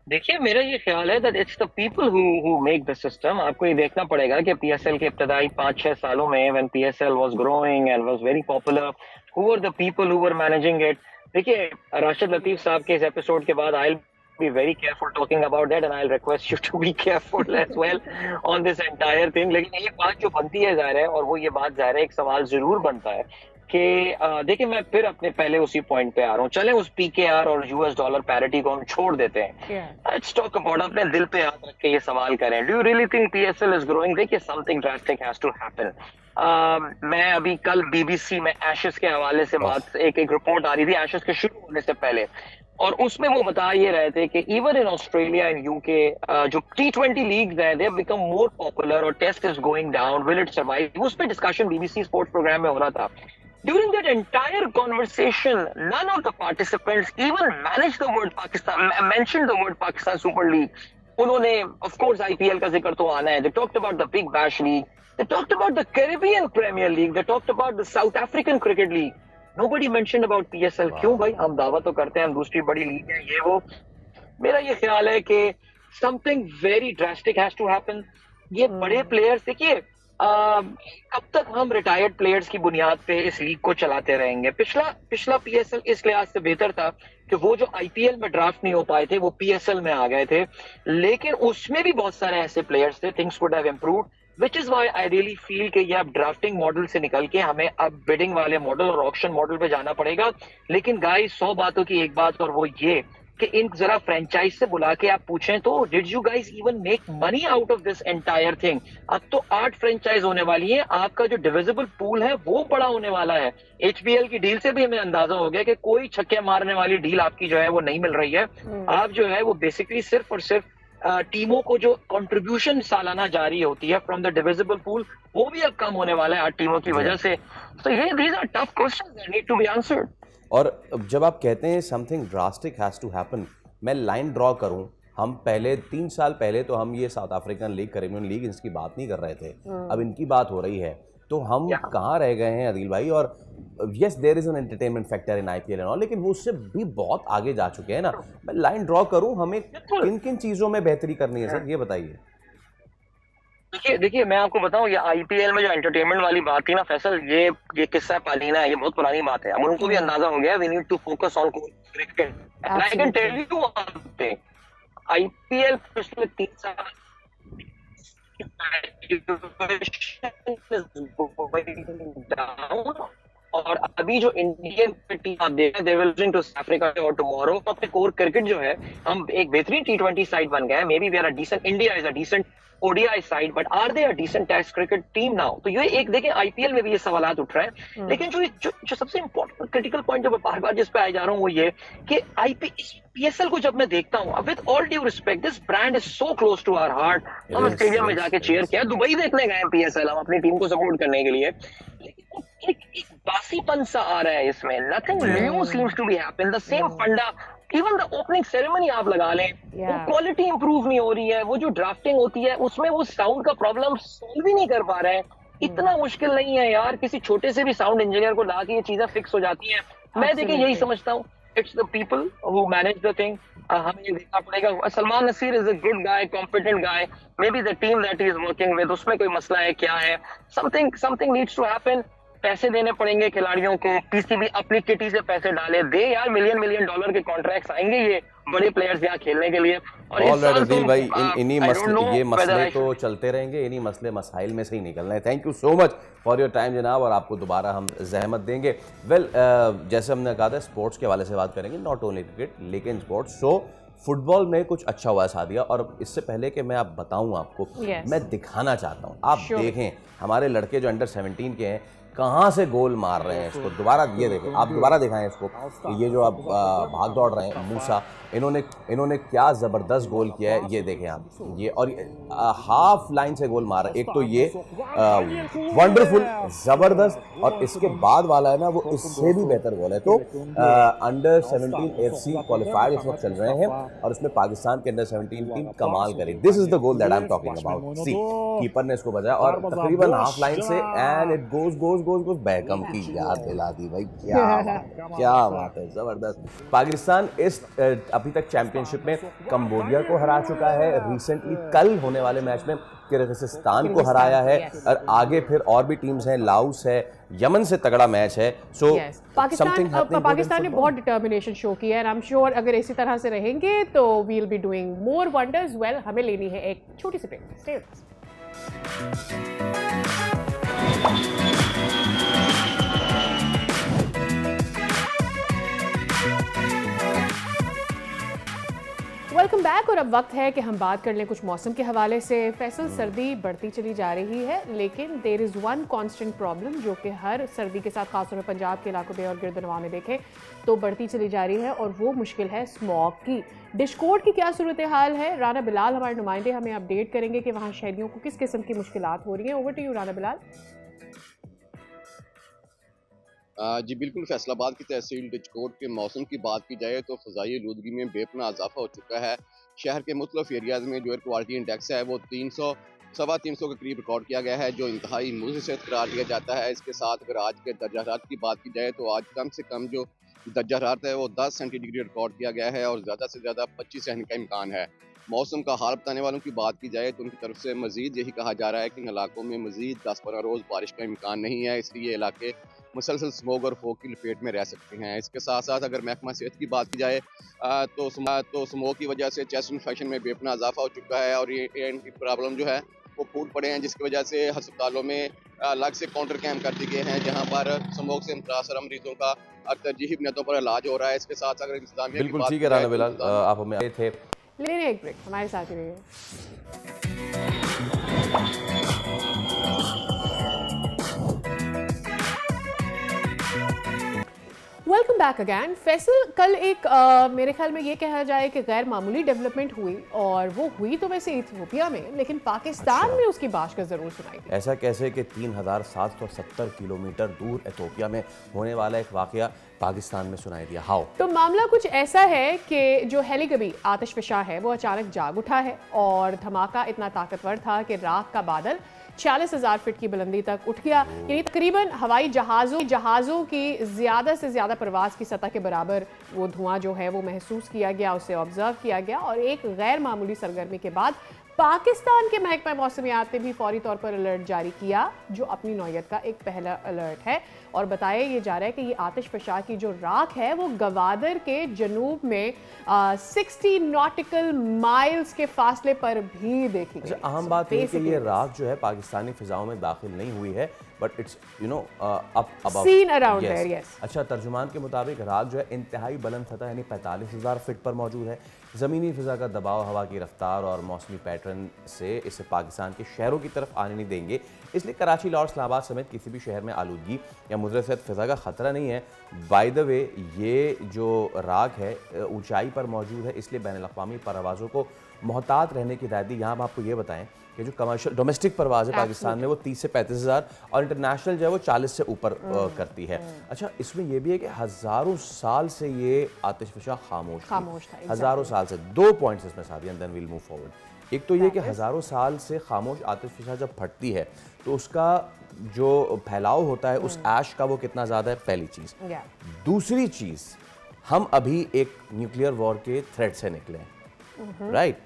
देखिए, मेरा ये ख्याल है that it's the people who make the system. आपको ये देखना पड़ेगा कि PSL के इब्तदाई 5-6 सालों में when PSL was growing and was very popular, who were the people who were managing it. देखिए, राशिद लतीफ साहब के इस एपिसोड के बाद आई be very careful talking about that and I'll request you to be careful as well on this entire thing। लेकिन एक बात जो बनती है ज़ाहिर है, और वो ये बात ज़ाहिर है, एक सवाल जरूर बनता है कि देखिए, मैं फिर अपने पहले उसी पॉइंट पे आ रहा हूँ। चले उस PKR और US डॉलर पैरिटी को हम छोड़ देते हैं। Let's talk about, अपने दिल पे हाथ रख के ये सवाल करें, do you really think PSL is growing? देखिए, something drastic has to happen। मैं अभी कल BBC में एशेस के हवाले से बात, एक रिपोर्ट आ रही थी एशेस के शुरू होने से पहले, और उसमें वो बता ये रहे थे कि even in Australia and UK जो T20 लीग्स हैं, they have become more popular और test is going down, will it survive? उस पे डिस्कशन BBC स्पोर्ट्स प्रोग्राम में हो रहा था। During that entire conversation, none of the participants even mentioned the word Pakistan Super League। उन्होंने, of course, IPL का जिक्र तो आना है। They talked about the Big Bash League, they talked about the Caribbean Premier League, they talked about the South African Cricket League। Nobody mentioned about PSL। क्यों भाई? हम दावा तो करते हैं हम दूसरी बड़ी लीग है, ये वो। मेरा ये ख्याल है कि something very drastic has to happen। ये बड़े प्लेयर्स, देखिए, कब तक हम रिटायर्ड प्लेयर्स की बुनियाद पे इस लीग को चलाते रहेंगे? पिछला PSL इस लिहाज से बेहतर था कि वो जो IPL में ड्राफ्ट नहीं हो पाए थे वो PSL में आ गए थे, लेकिन उसमें भी बहुत सारे ऐसे प्लेयर्स थे, things would have improved, which is why I really feel कि ये अब ड्राफ्टिंग मॉडल से निकल के हमें अब बिडिंग वाले मॉडल और ऑक्शन मॉडल पे जाना पड़ेगा। लेकिन गाइस, 100 बातों की एक बात, और वो ये कि इन जरा फ्रेंचाइज से बुला के आप पूछें तो did you guys even make money out of this entire thing? अब तो 8 फ्रेंचाइज होने वाली है, आपका जो डिविजिबल पूल है वो बड़ा होने वाला है। HBL की डील से भी हमें अंदाजा हो गया कि कोई छक्के मारने वाली डील आपकी जो है वो नहीं मिल रही है। आप जो है वो बेसिकली सिर्फ और सिर्फ टीमों को जो कंट्रीब्यूशन सालाना जारी होती है फ्रॉम द डिविजिबल पूल, वो भी अब कम होने वाला है 8 टीमों की वजह से। तो ये these are tough questions that need to be answered. और जब आप कहते हैं something drastic has to happen, मैं लाइन ड्रॉ करूं, हम पहले 3 साल पहले तो हम ये South African league, Caribbean league, इसकी बात नहीं कर रहे थे, अब इनकी बात हो रही है, तो हम कहाँ रह गए हैं अदिल भाई? और yes, there is an entertainment factor in IPL and all, लेकिन वो उससे भी बहुत आगे जा चुके हैं ना। मैं लाइन ड्रॉ करूं, हमें किन किन चीज़ों में बेहतरी करनी है सर, ये बताइए। देखिए, मैं आपको बताऊं, ये IPL में जो एंटरटेनमेंट वाली बात थी ना फैसल, ये किस्सा पालीना है, ये बहुत पुरानी बात है। अब उनको भी अंदाजा हो गया, we need to focus on cricket. And I can tell you one thing, IPL पिछले 3 साल और अभी जो इंडियन टीम आप देख रहे हैं, they will losing to South Africa और टुमारो। अपने कोर क्रिकेट जो है, हम एक बेहतरीन T20 साइड बन गए हैं। Maybe we are a decent, India is a decent ODI side, but are they a decent test cricket team now? तो ये एक देखें, IPL में भी ये सवाल उठ रहे हैं। लेकिन जो सबसे इंपॉर्टेंट क्रिटिकल पॉइंट जो मैं बार बार जिस पे आ जा रहा हूँ वो ये कि PSL को जब मैं देखता हूँ, with all due respect, this brand is so close to our heart. हम स्टेडियम में जाके चीयर किया, दुबई देखने गए PSL हम अपनी टीम को सपोर्ट करने के लिए, लेकिन एक बासीपन सा आ रहा है इसमें। Nothing new seems to be happen, the same funda. Even the opening ceremony आप लगा लें, वो क्वालिटी इंप्रूव नहीं हो रही है। वो जो ड्राफ्टिंग होती है उसमें वो साउंड का प्रॉब्लम सॉल्व ही नहीं कर पा रहे हैं। इतना मुश्किल नहीं है यार, किसी छोटे से भी साउंड इंजीनियर को ला के ये चीजें फिक्स हो जाती हैं। मैं देखिए यही समझता हूँ, it's the people who manage the thing. हमें ये देखना पड़ेगा। Salman Naseer is a good guy, competent guy, maybe the team that he is working with, उसमें कोई मसला है क्या है? Something needs to happen. पैसे देने पड़ेंगे खिलाड़ियों को, PCB अपनी किटी से पैसे डाले, दे यार, मिलियन डॉलर के कॉन्ट्रैक्ट्स आएंगे ये बड़े प्लेयर्स यहाँ खेलने के लिए। और अदिल भाई, इन्हीं मसले तो चलते रहेंगे, इन्हीं मसले मसाइल में से ही निकलना है। Thank you so much for your time जनाब, और आपको दोबारा हम जहमत देंगे। वेल, जैसे हमने कहा था, स्पोर्ट्स के हवाले से बात करेंगे, नॉट ओनली क्रिकेट लेकिन स्पोर्ट्स। सो फुटबॉल में कुछ अच्छा हुआ सादिया, और इससे पहले कि मैं आप बताऊं आपको, मैं दिखाना चाहता हूं, आप देखें हमारे लड़के जो अंडर 17 के हैं, कहाँ से गोल मार रहे हैं इसको। दोबारा ये देखें, आप दोबारा दिखाएं इसको, ये जो आप भाग दौड़ रहे हैं मूसा, इन्होंने क्या ज़बरदस्त गोल किया है, ये देखें आप, ये और हाफ लाइन से गोल मारा। एक तो ये वंडरफुल, ज़बरदस्त, और इसके बाद वाला है ना वो इससे भी बेहतर गोल है। तो अंडर 17 एफसी क्वालिफाइड इस वक्त चल रहे हैं और इसमें पाकिस्तान के अंडर 17 टीम कमाल करी। This is the goal that I am talking about. सी कीपर ने इसको बजाया और तकरीबन हाफ लाइन से एंड इट गोज बैकम की याद दिला दी भाई। क्या बात है, जबरदस्त। पाकिस्तान इस अभी तक चैंपियनशिप में कंबोडिया को हरा चुका है, रिसेंटली कल होने वाले मैच में किर्गिस्तान को हराया है, और आगे फिर और भी टीम्स हैं, लाओस है, यमन से तगड़ा मैच है। सो पाकिस्तान ने बहुत डिटर्मिनेशन शो किया है। आई एम श्योर अगर इसी तरह से रहेंगे तो we will be doing more wonders. Well, हमें लेनी है एक छोटी सी break. Stay with us. Welcome back. और अब वक्त है कि हम बात कर लें कुछ मौसम के हवाले से। फैसल, सर्दी बढ़ती चली जा रही है, लेकिन there is one constant problem जो कि हर सर्दी के साथ खासतौर पर पंजाब के इलाकों में और गिरदनवा में देखें तो बढ़ती चली जा रही है, और वो मुश्किल है स्मॉग की। डिशकोट की क्या सूरत हाल है? राना बिलाल हमारे नुमाइंदे हमें अपडेट करेंगे कि वहाँ शहरियों को किस किस्म की मुश्किलात हो रही हैं। Over to you Rana Bilal. जी बिल्कुल, फैसलाबाद की तहसील डिचकोट के मौसम की बात की जाए तो फ़ज़ाई आलूदगी में बेपनाह इजाफा हो चुका है। शहर के मुख्तलिफ एरियाज़ में जो एयर क्वालिटी इंडेक्स है वो 300-325 के करीब रिकॉर्ड किया गया है, जो इंतहाई मुज़र करार दिया जाता है। इसके साथ अगर आज के दर्जा हरारत की बात की जाए तो आज कम से कम जो दर्जा हरारत है वो 10 सेंटीग्रेड रिकॉर्ड किया गया है और ज़्यादा से ज़्यादा 25 रहने का इम्कान है। मौसम का हाल बताने वालों की बात की जाए तो उनकी तरफ से मज़ीद यही कहा जा रहा है कि इन इलाकों में मज़ीद 10-15 रोज़ बारिश का इम्कान नहीं है, इसलिए इलाके मुसलसल स्मोक और फोग की लपेट में रह सकते हैं। इसके साथ साथ अगर महकमा सेहत की बात की जाए तो स्मोक की वजह से चेस्ट इन्फेक्शन में बेपनाह इजाफा हो चुका है, और ये इनकी प्रॉब्लम जो है वो फूट पड़े हैं, जिसकी वजह से अस्पतालों में अलग से काउंटर कैंप कर दिए गए हैं जहाँ पर स्मोक से मुतासर मरीजों का तरजीही बुनियादों पर इलाज हो रहा है। इसके साथ अगर इंतजामिया की बात ठीक है राना बिलाल, आप हमें आए थे लेने एक ब्रेक, हमारे साथ ही रहिए। Welcome back again. फैसल, कल एक मेरे ख्याल में ये कहा जाए कि गैर मामूली डेवलपमेंट हुई, और वो हुई तो वैसे इथियोपिया में, लेकिन पाकिस्तान में उसकी बाशकत ज़रूर सुनाई दी। ऐसा कैसे कि 3770 किलोमीटर दूर इथियोपिया में होने वाला एक वाकया पाकिस्तान में सुनाई दिया। हाउ? तो मामला कुछ ऐसा है कि जो हेलीकबी आतिशफशा है वो अचानक जाग उठा है, और धमाका इतना ताकतवर था कि राख का बादल 46,000 फीट की बुलंदी तक उठ गया। यानी तकरीबन हवाई जहाज़ों की ज़्यादा से ज़्यादा परवाज़ की सतह के बराबर वो धुआं जो है वो महसूस किया गया, उसे ऑब्जर्व किया गया। और एक गैर मामूली सरगर्मी के बाद पाकिस्तान के महकमा मौसमियात ने भी फौरी तौर पर अलर्ट जारी किया, जो अपनी नौयत का एक पहला अलर्ट है। और बताया ये जा रहा है कि ये आतिशफशा की जो राख है वो गवादर के जनूब में 60 नॉटिकल माइल्स के फासले पर भी देखी गई। अहम बात है कि ये राख जो है पाकिस्तानी फिजाओं में दाखिल नहीं हुई है, but it's up above scene around there. Yes. अच्छा, तर्जुमान के मुताबिक राख जो है इंतहाई बुलंद सतह यानी 45,000 फीट पर मौजूद है। ज़मीनी फ़िज़ा का दबाव, हवा की रफ्तार और मौसमी पैटर्न से इसे पाकिस्तान के शहरों की तरफ आने नहीं देंगे, इसलिए कराची, लाहौर, इस्लामाबाद समेत किसी भी शहर में आलूदगी या मुदरसत फ़िज़ा का ख़तरा नहीं है। बाय द वे, ये जो राख है ऊंचाई पर मौजूद है, इसलिए बैनुल-अक़वामी परवाज़ों को मोहतात रहने की हिदायत दी। यहाँ आपको ये बताएं कि जो कमर्शियल डोमेस्टिक परवाज़ है पाकिस्तान में वो 30 से 35,000 और इंटरनेशनल जो है वो 40 से ऊपर करती है। अच्छा, इसमें यह भी है कि हज़ारों साल से ये आतिशफशा खामोश था, हज़ारों साल से। 2 पॉइंट्स इसमें साथ, देन वील मूव फॉरवर्ड। एक तो ये कि हज़ारों साल से खामोश आतिशफशा जब फटती है तो उसका जो फैलाव होता है उस ऐश का वो कितना ज़्यादा है, पहली चीज़। दूसरी चीज़, हम अभी एक न्यूक्लियर वॉर के थ्रेट से निकले हैं, राइट?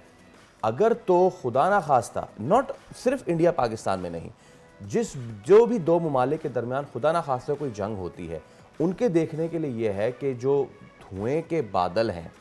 अगर तो खुदा ना खास्ता, नॉट सिर्फ इंडिया पाकिस्तान में नहीं, जो भी दो ममालिक के दरमियान खुदा ना खास्ता कोई जंग होती है, उनके देखने के लिए यह है कि जो धुएं के बादल हैं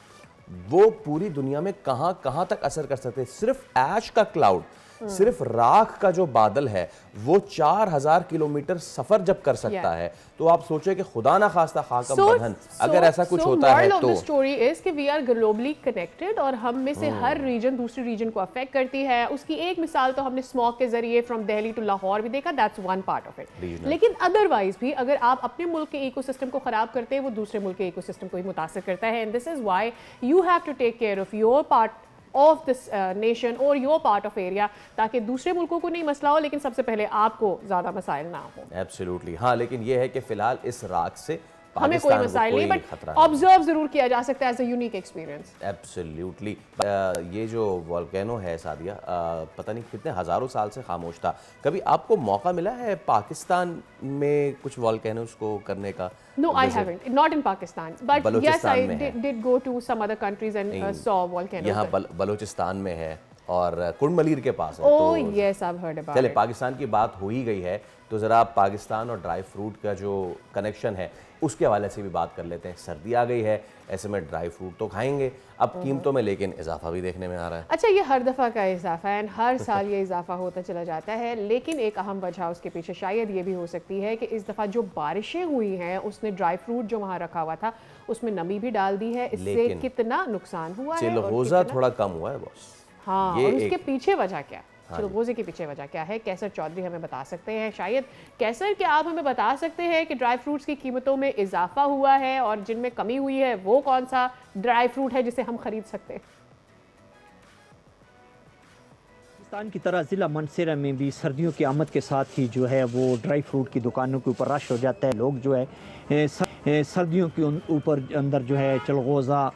वो पूरी दुनिया में कहां कहां तक असर कर सकते हैं। सिर्फ ऐश का क्लाउड सिर्फ राख का जो बादल है वो 4000 किलोमीटर सफर जब कर सकता है, तो आप सोचे कि खुदा ना खास्ता खाकम बंधन अगर ऐसा कुछ होता है तो स्टोरी इज कि वी आर ग्लोबली कनेक्टेड और हम में से हर रीजन दूसरी रीजन को अफेक्ट करती है। उसकी एक मिसाल तो हमने स्मॉग के जरिए फ्रॉम दिल्ली टू लाहौर भी देखा, that's one part of it. लेकिन अदरवाइज भी अगर आप अपने मुल्क के इकोसिस्टम को खराब करते हैं, वो दूसरे मुल्क के इकोसिस्टम को ही मुतासिर करता है। And this is why you have to take care of your part of this nation और योर पार्ट ऑफ एरिया, ताकि दूसरे मुल्कों को नहीं मसला हो, लेकिन सबसे पहले आपको ज्यादा मसाइल ना हो। एब्सोल्युटली हाँ, लेकिन ये है कि फिलहाल इस राख से हमें कोई मसाइल नहीं, बट ऑब्जर्व जरूर किया जा सकता है as a unique experience. Absolutely. ये जो वोल्केनो है सादिया, पता नहीं कितने हजारों साल से खामोश था। कभी आपको मौका मिला है पाकिस्तान में कुछ वोल्केनोस को करने का? No, I haven't. Not in Pakistan. But yes, I did go to some other countries and saw volcanoes. यहाँ बलोचिस्तान में है और कुंडमलीर के पास है। Oh yes, I've heard about it. चले पाकिस्तान की बात हो ही गई है तो ज़रा पाकिस्तान और ड्राई फ्रूट का जो कनेक्शन है उसके हवाले से भी बात कर लेते हैं। सर्दी आ गई है, ऐसे में ड्राई फ्रूट तो खाएंगे, अब कीमतों में लेकिन इजाफा भी देखने में आ रहा है। अच्छा, ये हर दफ़ा का इजाफा है, हर साल ये इजाफा होता चला जाता है, लेकिन एक अहम वजह उसके पीछे शायद ये भी हो सकती है कि इस दफ़ा जो बारिशें हुई हैं उसने ड्राई फ्रूट जो वहाँ रखा हुआ था उसमें नमी भी डाल दी है। इससे कितना नुकसान हुआ है, चिलगोजा थोड़ा कम हुआ है बॉस। हाँ, और उसके पीछे वजह क्या, चिलगोजे के पीछे वजह क्या है, कैसर चौधरी हमें बता सकते हैं। शायद कैसर, क्या आप हमें बता सकते हैं कि ड्राई फ्रूट्स की कीमतों में इजाफा हुआ है और जिनमें कमी हुई है वो कौन सा ड्राई फ्रूट है जिसे हम खरीद सकते हैं? पाकिस्तान की तरह ज़िला मनसेरा में भी सर्दियों की आमद के साथ ही जो है वो ड्राई फ्रूट की दुकानों के ऊपर रश हो जाता है। लोग जो है सर्दियों के ऊपर अंदर जो है चिलगोज़ा,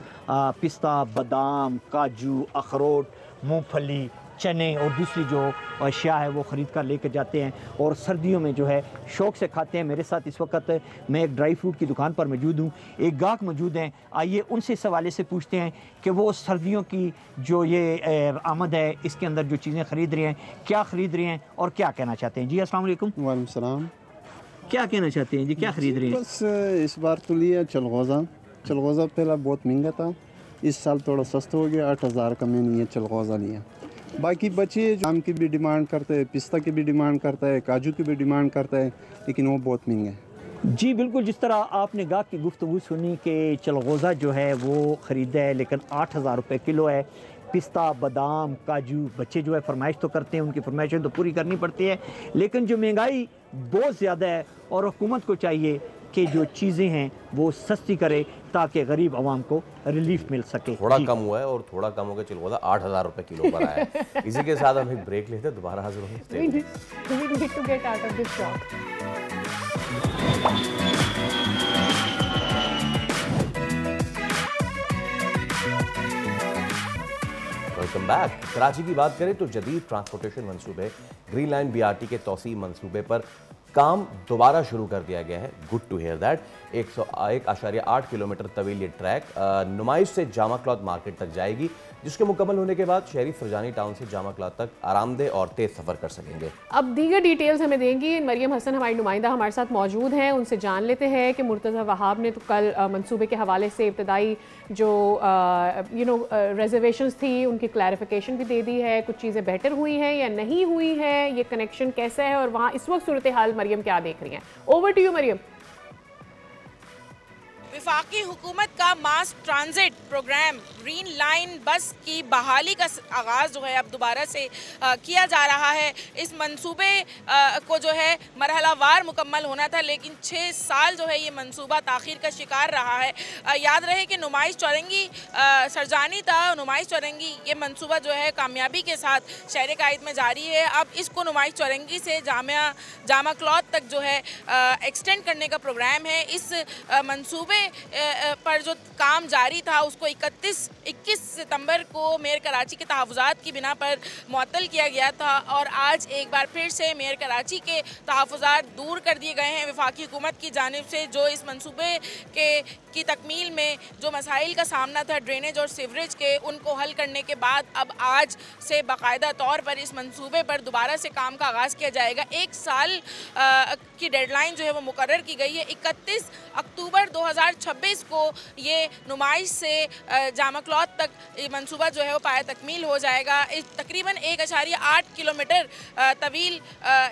पिस्ता, बादाम, काजू, अखरोट, मूंगफली, चने और दूसरी जो अशिया है वो ख़रीद कर लेकर जाते हैं और सर्दियों में जो है शौक़ से खाते हैं। मेरे साथ इस वक्त मैं एक ड्राई फ्रूट की दुकान पर मौजूद हूँ, एक गाहक मौजूद हैं। आइए उनसे इस हवाले से पूछते हैं कि वो सर्दियों की जो ये आमद है इसके अंदर जो चीज़ें ख़रीद रहे हैं, क्या ख़रीद रहे हैं और क्या कहना चाहते हैं। जी अस्सलाम वालेकुम। वालेकुम सलाम। क्या कहना चाहते हैं जी, क्या ख़रीद रहे हैं? बस इस बार तो लिया चिलगोज़ा पहला बहुत महंगा था, इस साल थोड़ा सस्ता हो गया, 8000 का मैंने ये चिलगोज़ा लिया। बाकी बच्चे आम की भी डिमांड करते हैं, पिस्ता की भी डिमांड करता है, काजू की भी डिमांड करता है, लेकिन वो बहुत महंगा है। जी बिल्कुल, जिस तरह आपने गाहक की गुफ्तगू सुनी कि चिलगोज़ा जो है वो ख़रीदा है लेकिन 8000 रुपये किलो है। पिस्ता, बादाम, काजू, बच्चे जो है फरमाइश तो करते हैं, उनकी फरमाइशें तो पूरी करनी पड़ती है, लेकिन जो महंगाई बहुत ज़्यादा है और हुकूमत को चाहिए कि जो चीज़ें हैं वो सस्ती करे ताकि गरीब आवाम को रिलीफ मिल सके। थोड़ा कम हुआ है और थोड़ा कम हो गया चिलगोज़ा 8000 रुपये किलो पर आया है। इसी के साथ हम एक ब्रेक लेते हैं, दोबारा हाजिर होंगे। Welcome back. कराची की बात करें तो जदीद ट्रांसपोर्टेशन मंसूबे ग्रीन लाइन BRT के तौसीम मंसूबे पर काम दोबारा शुरू कर दिया गया है। Good to hear that. 101.8 kilometre तवील ये ट्रैक नुमाइश से जामा क्लॉथ मार्केट तक जाएगी, जिसके मुकम्मल होने के बाद शहरी फरजानी टाउन से जामा क्लॉथ तक आरामदेह और तेज सफर कर सकेंगे। अब दीगर डिटेल्स हमें देंगी मरियम हसन, हमारी नुमाइंदा हमारे साथ मौजूद हैं। उनसे जान लेते हैं कि मुर्तज़ा वहाब ने तो कल मंसूबे के हवाले से इब्तदाई जो रिजर्वेशंस थी उनकी क्लैरिफिकेशन भी दे दी है, कुछ चीज़ें बेहतर हुई हैं या नहीं हुई है, ये कनेक्शन कैसा है और वहाँ इस वक्त सूरत हाल मरियम क्या देख रही हैं। Over to you Mariam. वफाकी हुकूमत का mass transit programme green line bus की बहाली का आगाज़ जो है अब दोबारा से किया जा रहा है। इस मंसूबे को जो है मरहलावार मुकम्मल होना था, लेकिन 6 साल जो है ये मंसूबा ताख़ीर का शिकार रहा है। याद रहे कि नुमाइश चौरंगी सरजानी था, नुमाइश चौरंगी ये मंसूबा जो है कामयाबी के साथ शहर कायद में जारी है। अब इसको नुमाइश चौरंगी से जामा क्लॉथ तक जो है एक्सटेंड करने का प्रोग्राम है। इस मंसूबे पर जो काम जारी था उसको 21 सितंबर को मेयर कराची के तहफ़्फ़ुज़ात की बिना पर मुअत्तल किया गया था और आज एक बार फिर से मेयर कराची के तहफ़्फ़ुज़ात दूर कर दिए गए हैं वफाकी हुकूमत की जानिब से। जो इस मंसूबे की तकमील में जो मसाइल का सामना था ड्रेनेज और सीवरेज के, उनको हल करने के बाद अब आज से बाकायदा तौर पर इस मंसूबे पर दोबारा से काम का आगाज़ किया जाएगा। 1 साल की डेडलाइन जो है वो मुकर्रर की गई है। 31 अक्टूबर 2024 2026 को ये नुमाइश से जामा क्लॉथ तक ये मंसूबा जो है वो पाया तकमील हो जाएगा। इस तकरीबन 1.8 किलोमीटर तवील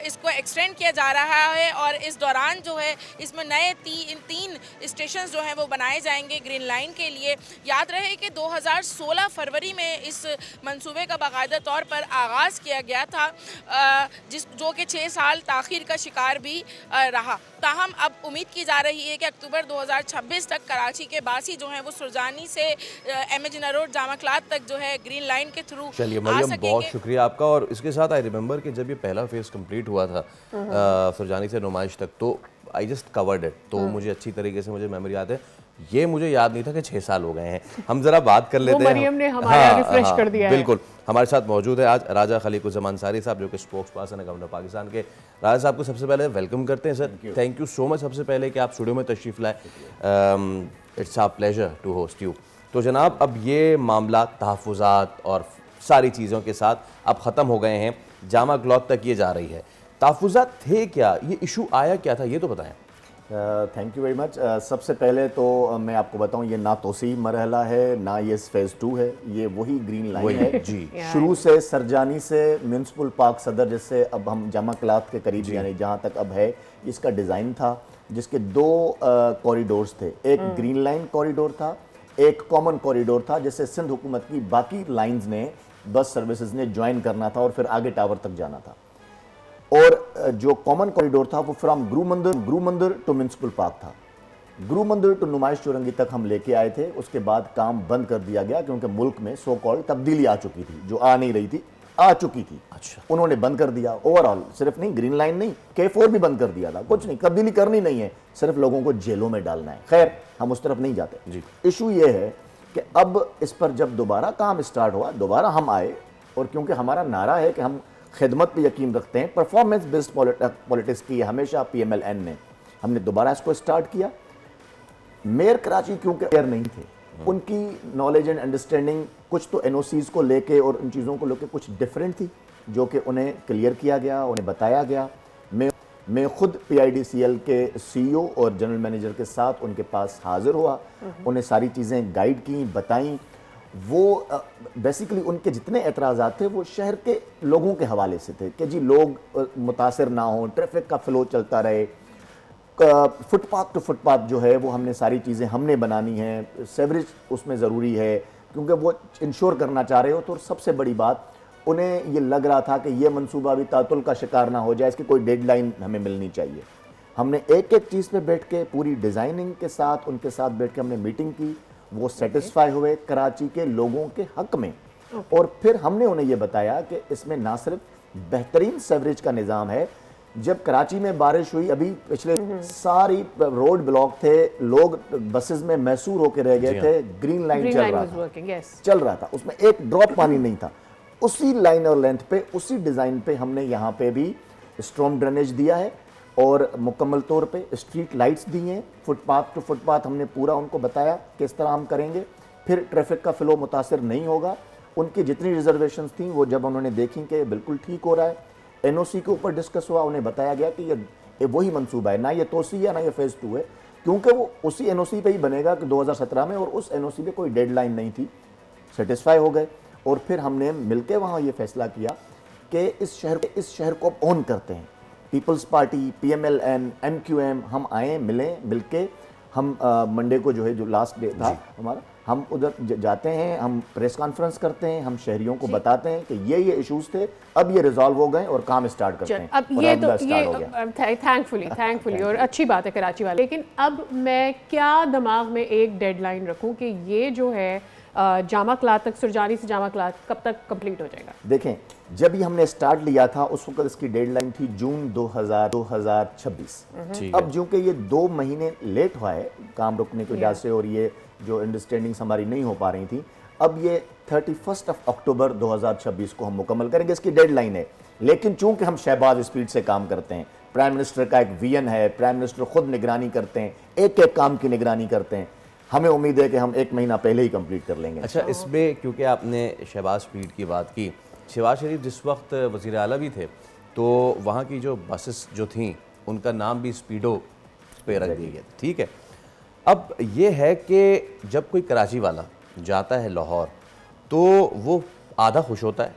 इसको एक्सटेंड किया जा रहा है और इस दौरान जो है इसमें नए तीन स्टेशन जो हैं वो बनाए जाएंगे ग्रीन लाइन के लिए। याद रहे कि 2016 फरवरी में इस मंसूबे का बाकायदा तौर पर आगाज़ किया गया था, जो कि 6 साल ताख़ीर का शिकार भी रहा। ताहम अब उम्मीद की जा रही है कि अक्टूबर 2026 तक कराची के बासी जो हैं वो सुरजानी से M A Jinnah road Jama Cloth तक जो है ग्रीन लाइन के थ्रू। चलिए मरियम, बहुत शुक्रिया आपका। और इसके साथ आई रिमेंबर कि जब ये पहला फेज़ कंप्लीट हुआ था सुरजानी से नुमाइश तक, तो आई जस्ट कवर्ड इट, तो मुझे अच्छी तरीके से मुझे मेमोरी याद है। ये मुझे याद नहीं था कि 6 साल हो गए हैं। हम जरा बात कर लेते हैं। मरियम ने हमारा रिफ्रेश कर दिया है। बिल्कुल, हमारे साथ मौजूद है आज राजा खलीकुज़्ज़मान अंसारी साहब, जो कि स्पोक्स पर्सन है गवर्नर पाकिस्तान के। राजा साहब को सबसे पहले वेलकम करते हैं sir. Thank you so much सबसे पहले कि आप स्टूडियो में तशरीफ़ लाए। It's our pleasure to host you. तो जनाब, अब ये मामला तहफ़्फ़ुज़ात और सारी चीज़ों के साथ अब ख़त्म हो गए हैं, जामा क्लॉथ तक ये जा रही है। तहफ़्फ़ुज़ात थे क्या, ये इशू आया क्या था, ये तो बताएं। Thank you very much. सबसे पहले तो मैं आपको बताऊं, ये ना तोसी मरहला है ना ये फेज़ 2 है, ये वही ग्रीन लाइन है जी। शुरू से सरजानी से म्यूनसिपल पार्क सदर, जिससे अब हम जामा क्लॉथ के करीब यानी जहाँ तक अब है, इसका डिज़ाइन था जिसके 2 कॉरिडोर्स थे। एक ग्रीन लाइन कॉरिडोर था, एक कॉमन कॉरिडोर था जिससे सिंध हुकूमत की बाकी लाइन्स ने, बस सर्विसेज ने ज्वाइन करना था और फिर आगे टावर तक जाना था। और जो कॉमन कॉरिडोर था वो फ्रॉम गुरु मंदिर टू म्यूनसिपल पार्क था। गुरु मंदिर टू नुमाइश चौरंगी तक हम लेके आए थे, उसके बाद काम बंद कर दिया गया क्योंकि मुल्क में सो कॉल्ड तब्दीली आ चुकी थी, जो आ नहीं रही थी, आ चुकी थी। अच्छा, उन्होंने बंद कर दिया ओवरऑल, सिर्फ नहीं ग्रीन लाइन नहीं, K4 भी बंद कर दिया था। कुछ नहीं, तब्दीली करनी नहीं है, सिर्फ लोगों को जेलों में डालना है। खैर, हम उस तरफ नहीं जाते जी। इशू ये है कि अब इस पर जब दोबारा काम स्टार्ट हुआ, दोबारा हम आए, और क्योंकि हमारा नारा है कि हम खिदमत पे यकीन रखते हैं, परफॉर्मेंस बेस्ड पॉलिटिक्स की हमेशा PMLN ने, हमने दोबारा इसको स्टार्ट किया। मेयर कराची क्योंकि मेयर नहीं थे, उनकी नॉलेज एंड अंडरस्टैंडिंग कुछ तो NOCs को लेके और उन चीज़ों को लेके कुछ डिफरेंट थी, जो कि उन्हें क्लियर किया गया, उन्हें बताया गया। मैं खुद PIDCL के CEO और जनरल मैनेजर के साथ उनके पास हाजिर हुआ, उन्हें सारी चीज़ें गाइड की, बताई। वो बेसिकली उनके जितने एतराज़ात थे वो शहर के लोगों के हवाले से थे कि जी लोग मुतासर ना हों, ट्रैफिक का फ़्लो चलता रहे, फुटपाथ टू फुटपाथ जो है वो हमने सारी चीज़ें हमने बनानी है, सेवरेज उसमें ज़रूरी है क्योंकि वो इंश्योर करना चाह रहे हो। तो सबसे बड़ी बात, उन्हें ये लग रहा था कि ये मंसूबा भी तातुल का शिकार ना हो जाए, इसकी कोई डेडलाइन हमें मिलनी चाहिए। हमने एक एक चीज़ पे बैठ के पूरी डिज़ाइनिंग के साथ उनके साथ बैठ के हमने मीटिंग की, वो सेटिस्फाई हुए कराची के लोगों के हक में। और फिर हमने उन्हें ये बताया कि इसमें ना सिर्फ बेहतरीन सेवरेज का निज़ाम है, जब कराची में बारिश हुई, अभी पिछले सारी रोड ब्लॉक थे, लोग बसेस में मैसूर होकर रह गए थे, ग्रीन लाइन चल रहा था, उसमें एक ड्रॉप पानी नहीं था। उसी लाइन और लेंथ पे, उसी डिज़ाइन पे हमने यहाँ पे भी स्ट्रॉम ड्रेनेज दिया है और मुकम्मल तौर पे स्ट्रीट लाइट्स दी हैं। फुटपाथ टू फुटपाथ हमने पूरा उनको बताया किस तरह हम करेंगे, फिर ट्रैफिक का फ्लो मुतासर नहीं होगा। उनकी जितनी रिजर्वेशंस थी वो जब उन्होंने देखी कि बिल्कुल ठीक हो रहा है, NOC के ऊपर डिस्कस हुआ, उन्हें बताया गया कि ये वही मंसूबा है, ना ये तोसी है ना ये फेज़ 2 है, क्योंकि वो उसी NOC पे ही बनेगा कि 2017 में, और उस NOC पे कोई डेडलाइन नहीं थी। सेटिस्फाई हो गए और फिर हमने मिलकर वहाँ ये फैसला किया कि इस शहर को ओन करते हैं। पीपल्स पार्टी, PMLN, MQM, हम आए, मिले, मिलके हम मंडे को जो है, जो लास्ट डे था हमारा, हम उधर जाते हैं, हम प्रेस कॉन्फ्रेंस करते हैं, हम शहरियों को बताते हैं कि ये इश्यूज थे, अब ये रिजॉल्व हो गए और काम स्टार्ट करते हैं। अब ये तो ये थैंकफुली और अच्छी बात है कराची वाले। लेकिन अब मैं क्या दिमाग में एक डेडलाइन रखूं कि ये जो है जामा क्लॉथ तक, सुरजानी से जामा क्लॉथ कब तक कंप्लीट हो जाएगा? देखें, जब ही हमने स्टार्ट लिया था उस वक्त इसकी डेडलाइन थी जून 2026। अब जो कि ये 2 महीने लेट हुआ है काम रुकने की वजह से, और ये जो अंडरस्टैंडिंग्स हमारी नहीं हो पा रही थी, अब ये 31 अक्टूबर 2026 को हम मुकम्मल करेंगे, इसकी डेडलाइन है। लेकिन चूंकि हम शहबाज स्पीड से काम करते हैं, प्राइम मिनिस्टर का एक विजन है, प्राइम मिनिस्टर खुद निगरानी करते हैं, एक एक काम की निगरानी करते हैं, हमें उम्मीद है कि हम 1 महीना पहले ही कंप्लीट कर लेंगे। अच्छा, इसमें क्योंकि आपने शहबाज स्पीड की बात की, शहबाज शरीफ जिस वक्त वज़ीर आला भी थे, तो वहाँ की जो बसेस जो थीं उनका नाम भी स्पीडो पे रख दिया गया, ठीक है। अब ये है कि जब कोई कराची वाला जाता है लाहौर तो वो आधा खुश होता है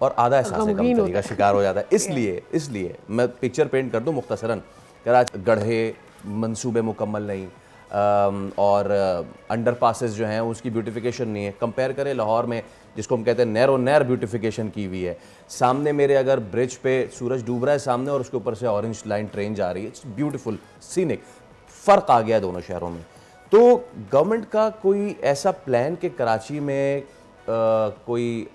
और आधा एहसास कमतरी का शिकार हो जाता है। इसलिए मैं पिक्चर पेंट कर दूं मुख्तसरन, कराची गढ़े मंसूबे मुकम्मल नहीं और अंडर पासेस जो हैं उसकी ब्यूटिफिकेशन नहीं है। कंपेयर करें लाहौर में जिसको हम कहते हैं नैर ब्यूटिफिकेशन की हुई है। सामने मेरे अगर ब्रिज पे सूरज डूब रहा है सामने और उसके ऊपर से ऑरेंज लाइन ट्रेन जा रही है, इट्स ब्यूटीफुल सीनिक। फ़र्क आ गया दोनों शहरों में। तो गवर्नमेंट का कोई ऐसा प्लान कि कराची में कोई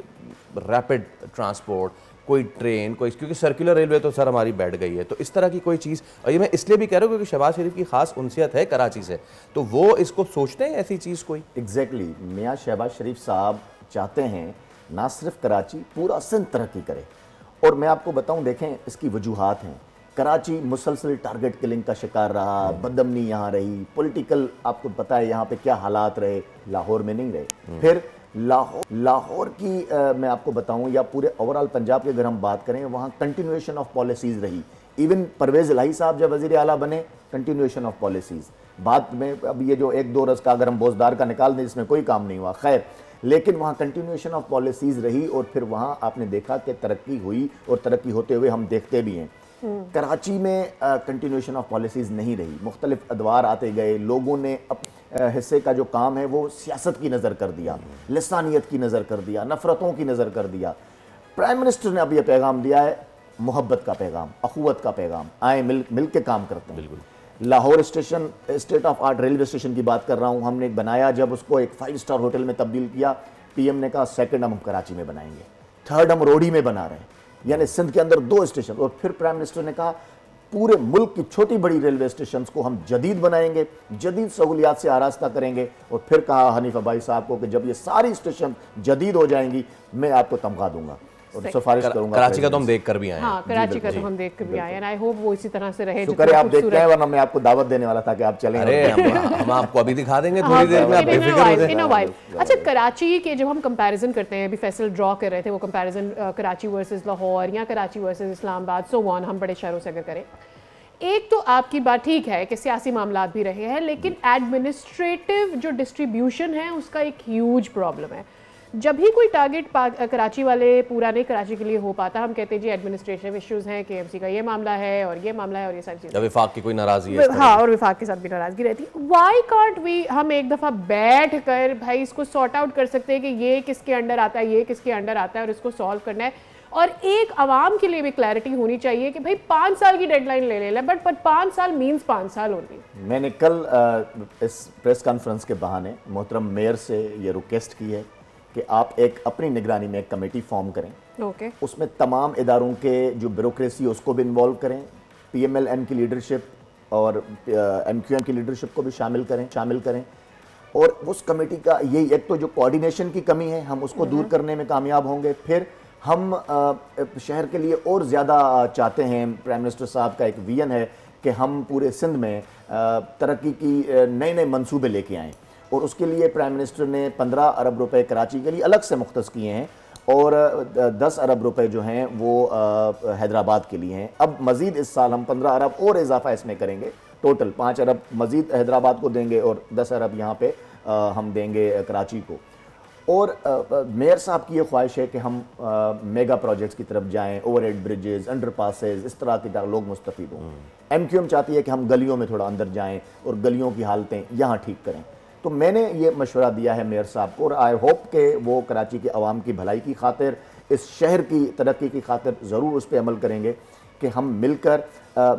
रैपिड ट्रांसपोर्ट, कोई ट्रेन, कोई, क्योंकि सर्कुलर रेलवे तो सर हमारी बैठ गई है, तो इस तरह की कोई चीज़, और ये मैं इसलिए भी कह रहा हूँ क्योंकि शहबाज शरीफ की खास उनसियत है कराची से, तो वो इसको सोचते हैं ऐसी चीज़ कोई। एग्जैक्टली मियाँ शहबाज शरीफ साहब चाहते हैं ना सिर्फ कराची, पूरा सिंध तरक्की करे। और मैं आपको बताऊं, देखें इसकी वजूहात हैं। कराची मुसलसल टारगेट किलिंग का शिकार रहा, बदअमनी यहाँ रही, पॉलिटिकल आपको पता है यहाँ पे क्या हालात रहे, लाहौर में नहीं रहे। फिर लाहौर की मैं आपको बताऊं या पूरे ओवरऑल पंजाब की अगर हम बात करें, वहाँ कंटिन्यूएशन ऑफ पॉलिसीज़ रही। इवन परवेज़ इलाही साहब जब वज़ीर आला बने, कंटिन्यूएशन ऑफ पॉलिसीज़। बाद में अब ये जो एक दो रस का अगर हम बोझदार का निकाल दें, इसमें कोई काम नहीं हुआ, खैर, लेकिन वहाँ कंटिन्यूएशन ऑफ पॉलिसीज़ रही। और फिर वहाँ आपने देखा कि तरक्की हुई और तरक्की होते हुए हम देखते भी हैं। कराची में कंटिन्यूएशन ऑफ पॉलिसीज़ नहीं रही, मुख्तलिफ अदवार आते गए, लोगों ने हिस्से का जो काम है वो सियासत की नज़र कर दिया, लिसानियत की नज़र कर दिया, नफ़रतों की नज़र कर दिया। प्राइम मिनिस्टर ने अब यह पैगाम दिया है, मोहब्बत का पैगाम, अखुवत का पैगाम, आए मिल के काम करते हैं। बिल्कुल। Lahore station state of art railway station की बात कर रहा हूँ, हमने बनाया, जब उसको एक 5 स्टार होटल में तब्दील किया, पीएम ने कहा सेकंड हम कराची में बनाएंगे, थर्ड हम रोडी में बना रहे हैं, यानी सिंध के अंदर 2 स्टेशन। और फिर प्राइम मिनिस्टर ने कहा पूरे मुल्क की छोटी बड़ी रेलवे स्टेशन को हम जदीद बनाएंगे, जदीद सहूलियात से आरास्ता करेंगे। और फिर कहा हनीफ अबाई साहब को कि जब ये सारी स्टेशन जदीद हो जाएंगी मैं आपको तमगा दूंगा और सिफारिश करूंगा। कराची का तो हम देख कर भी आए हैं। हाँ, कराची का तो हम देख कर भी आए हैं। आई होप वो इसी तरह से रहे। शुक्र है आप देखते हैं, वरना मैं आपको दावत देने वाला था कि आप चलें। अरे हम आपको अभी दिखा देंगे थोड़ी देर में, आप बेफिक्र हो जाएं। अच्छा, कराची के जब हम कंपैरिजन करते हैं, अभी फैसल ड्रॉ कर रहे थे वो कंपैरिजन कराची वर्सेस लाहौर या Karachi versus Islamabad, so on, हम बड़े शहरों से अगर करें, एक तो आपकी बात ठीक है कि सियासी मामलात भी रहे हैं, लेकिन एडमिनिस्ट्रेटिव जो डिस्ट्रीब्यूशन है उसका एक ह्यूज प्रॉब्लम है। जब भी कोई टारगेट कराची वाले पूरा नहीं कराची के लिए हो पाता, हम कहते हैं जी एडमिनिस्ट्रेटिव इश्यूज हैं, केएमसी का ये मामला है और ये मामला है और ये सारी चीजें, विफाक की कोई नाराजगी है। हाँ, और विफाक के साथ भी नाराजगी रहती है। व्हाई कांट वी, हम एक दफा बैठ कर भाई इसको सॉर्ट आउट कर सकते हैं कि ये किसके अंडर आता है, ये किसके अंडर आता है, और इसको सॉल्व करना है। और एक आवाम के लिए भी क्लैरिटी होनी चाहिए कि भाई 5 साल की डेडलाइन ले ले, बट 5 साल मीन्स 5 साल ओनली। मैंने कल इस प्रेस कॉन्फ्रेंस के बहाने मोहतरम मेयर से ये रिक्वेस्ट की है कि आप एक अपनी निगरानी में एक कमेटी फॉर्म करें। ओके। उसमें तमाम इदारों के जो ब्यूरोक्रेसी है उसको भी इन्वॉल्व करें, PMLN की लीडरशिप और MQM की लीडरशिप को भी शामिल करें। और उस कमेटी का यही, एक तो जो कोऑर्डिनेशन की कमी है हम उसको दूर करने में कामयाब होंगे। फिर हम शहर के लिए और ज़्यादा चाहते हैं, प्राइम मिनिस्टर साहब का एक विजन है कि हम पूरे सिंध में तरक्की की नए मंसूबे लेके आएँ। और उसके लिए प्राइम मिनिस्टर ने 15 अरब रुपए कराची के लिए अलग से मुख्तस किए हैं और 10 अरब रुपए जो हैं वो हैदराबाद के लिए हैं। अब मज़ीद इस साल हम 15 अरब और इजाफा इसमें करेंगे, टोटल 5 अरब मज़ीद हैदराबाद को देंगे और 10 अरब यहाँ पे हम देंगे कराची को। और मेयर साहब की ये ख्वाहिश है कि हम मेगा प्रोजेक्ट्स की तरफ जाएं, ओवरहेड ब्रिजेस, अंडरपासेस, इस तरह के लोग मुस्तफ़ीद हों। MQM चाहती है कि हम गलियों में थोड़ा अंदर जाएं और गलियों की हालतें यहाँ ठीक करें। तो मैंने ये मशवरा दिया है मेयर साहब को और आई होप कि वो कराची के अवाम की भलाई की खातिर, इस शहर की तरक्की की खातिर ज़रूर उस पर अमल करेंगे कि हम मिलकर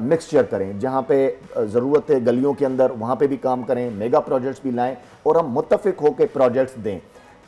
मिक्सचर करें, जहाँ पे ज़रूरत है गलियों के अंदर वहाँ पे भी काम करें, मेगा प्रोजेक्ट्स भी लाएं और हम मुत्तफ़िक होकर प्रोजेक्ट्स दें।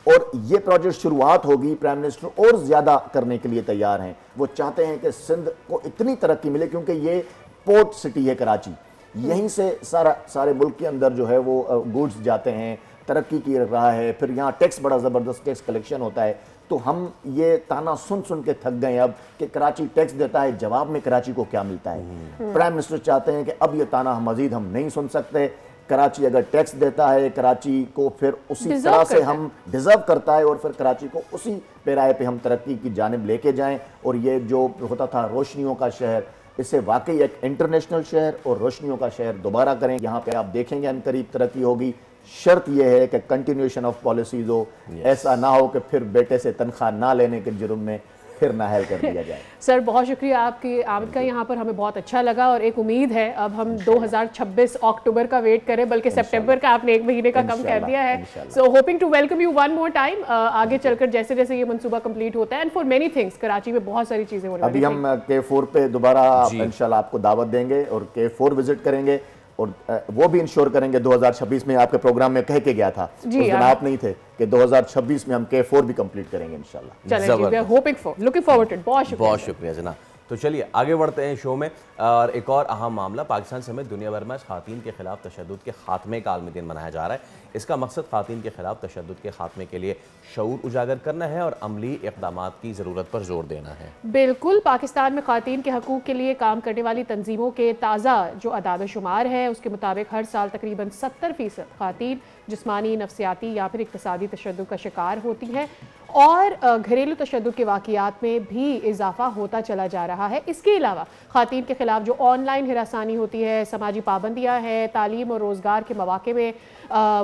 और ये प्रोजेक्ट शुरुआत होगी, प्राइम मिनिस्टर और ज़्यादा करने के लिए तैयार हैं। वो चाहते हैं कि सिंध को इतनी तरक्की मिले क्योंकि ये पोर्ट सिटी है कराची, यहीं से सारे मुल्क के अंदर जो है वो गुड्स जाते हैं, तरक्की की रहा है। फिर यहाँ टैक्स, बड़ा ज़बरदस्त टैक्स कलेक्शन होता है। तो हम ये ताना सुन के थक गए अब कि कराची टैक्स देता है, जवाब में कराची को क्या मिलता है। प्राइम मिनिस्टर चाहते हैं कि अब ये ताना मज़ीद हम नहीं सुन सकते। कराची अगर टैक्स देता है कराची को, फिर उसी तरह से हम डिज़र्व करता है और फिर कराची को उसी पैराए पे हम तरक्की की जानिब लेके जाएं। और ये जो होता था रोशनियों का शहर, इसे वाकई एक इंटरनेशनल शहर और रोशनियों का शहर दोबारा करें। यहाँ पे आप देखेंगे अनकरीब तरक्की होगी। शर्त यह है कि कंटिन्यूएशन ऑफ पॉलिसीज हो, ऐसा ना हो कि फिर बेटे से तनख्वाह ना लेने के जुर्म में फिर नाहल कर दिया जाए। सर बहुत शुक्रिया आपकी आमद का, यहाँ पर हमें बहुत अच्छा लगा और एक उम्मीद है अब हम 2026 अक्टूबर का वेट करें, बल्कि सितंबर का आपने 1 महीने का कम कर दिया है। So hoping to welcome you one more time आगे चलकर जैसे जैसे ये मंसूबा कंप्लीट होता है, and for many things Karachi में बहुत सारी चीजें होने वाली हैं। अभी हम K4 पे दोबारा इंशाल्लाह आपको दावत देंगे और K4 विजिट करेंगे और वो भी इंश्योर करेंगे 2026 में आपके प्रोग्राम में कह के गया था, उस दिन आप नहीं थे, कि 2026 में हम K4 भी कंप्लीट करेंगे इंशाल्लाह। चलें जी, we are hoping for, looking forward to it. बहुत शुक्रिया जनाब। तो चलिए आगे बढ़ते हैं शो में। और एक और अहम मामला, पाकिस्तान समेत दुनिया भर में खातून के खिलाफ तशद्दुद के खात्मे का आलमी दिन मनाया जा रहा है। इसका मकसद खातून के खिलाफ तशद्दुद के खात्मे के लिए शऊर उजागर करना है और अमली इक़दामात की ज़रूरत पर जोर देना है। बिल्कुल, पाकिस्तान में खातून के हकूक़ के लिए काम करने वाली तंजीमों के ताज़ा जो अदाद-ओ-शुमार है उसके मुताबिक हर साल तकरीबन 70% खातून जिस्मानी, नफ्सियाती या फिर इक़्तिसादी तशद्दुद का शिकार होती हैं और घरेलू तशद्दुद के वाक़ियात में भी इजाफा होता चला जा रहा है। इसके अलावा खातून के खिलाफ जो ऑनलाइन हिरासानी होती है, समाजी पाबंदियाँ हैं, तालीम और रोज़गार के मौक़े में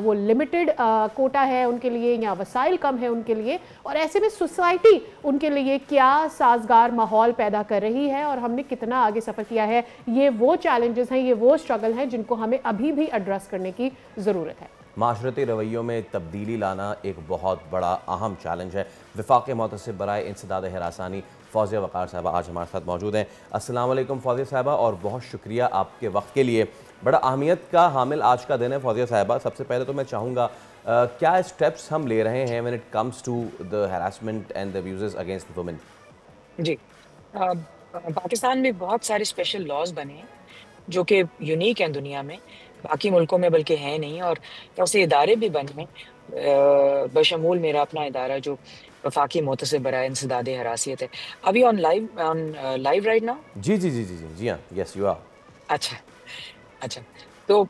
वो लिमिटेड कोटा है उनके लिए या वसाइल कम है उनके लिए, और ऐसे में सोसाइटी उनके लिए क्या साजगार माहौल पैदा कर रही है और हमने कितना आगे सफ़र किया है, ये वो चैलेंजेस हैं, ये वो स्ट्रगल हैं जिनको हमें अभी भी एड्रेस करने की ज़रूरत है। माशरती रवैयों में तब्दीली लाना एक बहुत बड़ा अहम चैलेंज है। वफाक मुतसिब बराए इंसदाद हिरासानी फौजिया वक़ार साहबा आज हमारे साथ मौजूद हैं। अस्सलाम वालेकुम फौजिया साहबा, और बहुत शुक्रिया आपके वक्त के लिए। बड़ा अहमियत का हामिल आज का दिन है फौजिया साहबा। सबसे पहले तो मैं चाहूँगा क्या स्टेप्स हम ले रहे हैं when it comes to the harassment and the abuses against women? जी, पाकिस्तान में बहुत सारे स्पेशल लॉज बने हैं जो कि यूनिक हैं दुनिया में, बाकी मुल्कों में बल्कि हैं नहीं, और ऐसे इदारे भी बने हैं बशमूल मेरा अपना इदारा जो वफाकी मुतसिब बराए इंसदाद हरासियत है। अभी ऑन लाइव राइट नाउ? जी हाँ, यस यू आर। अच्छा, तो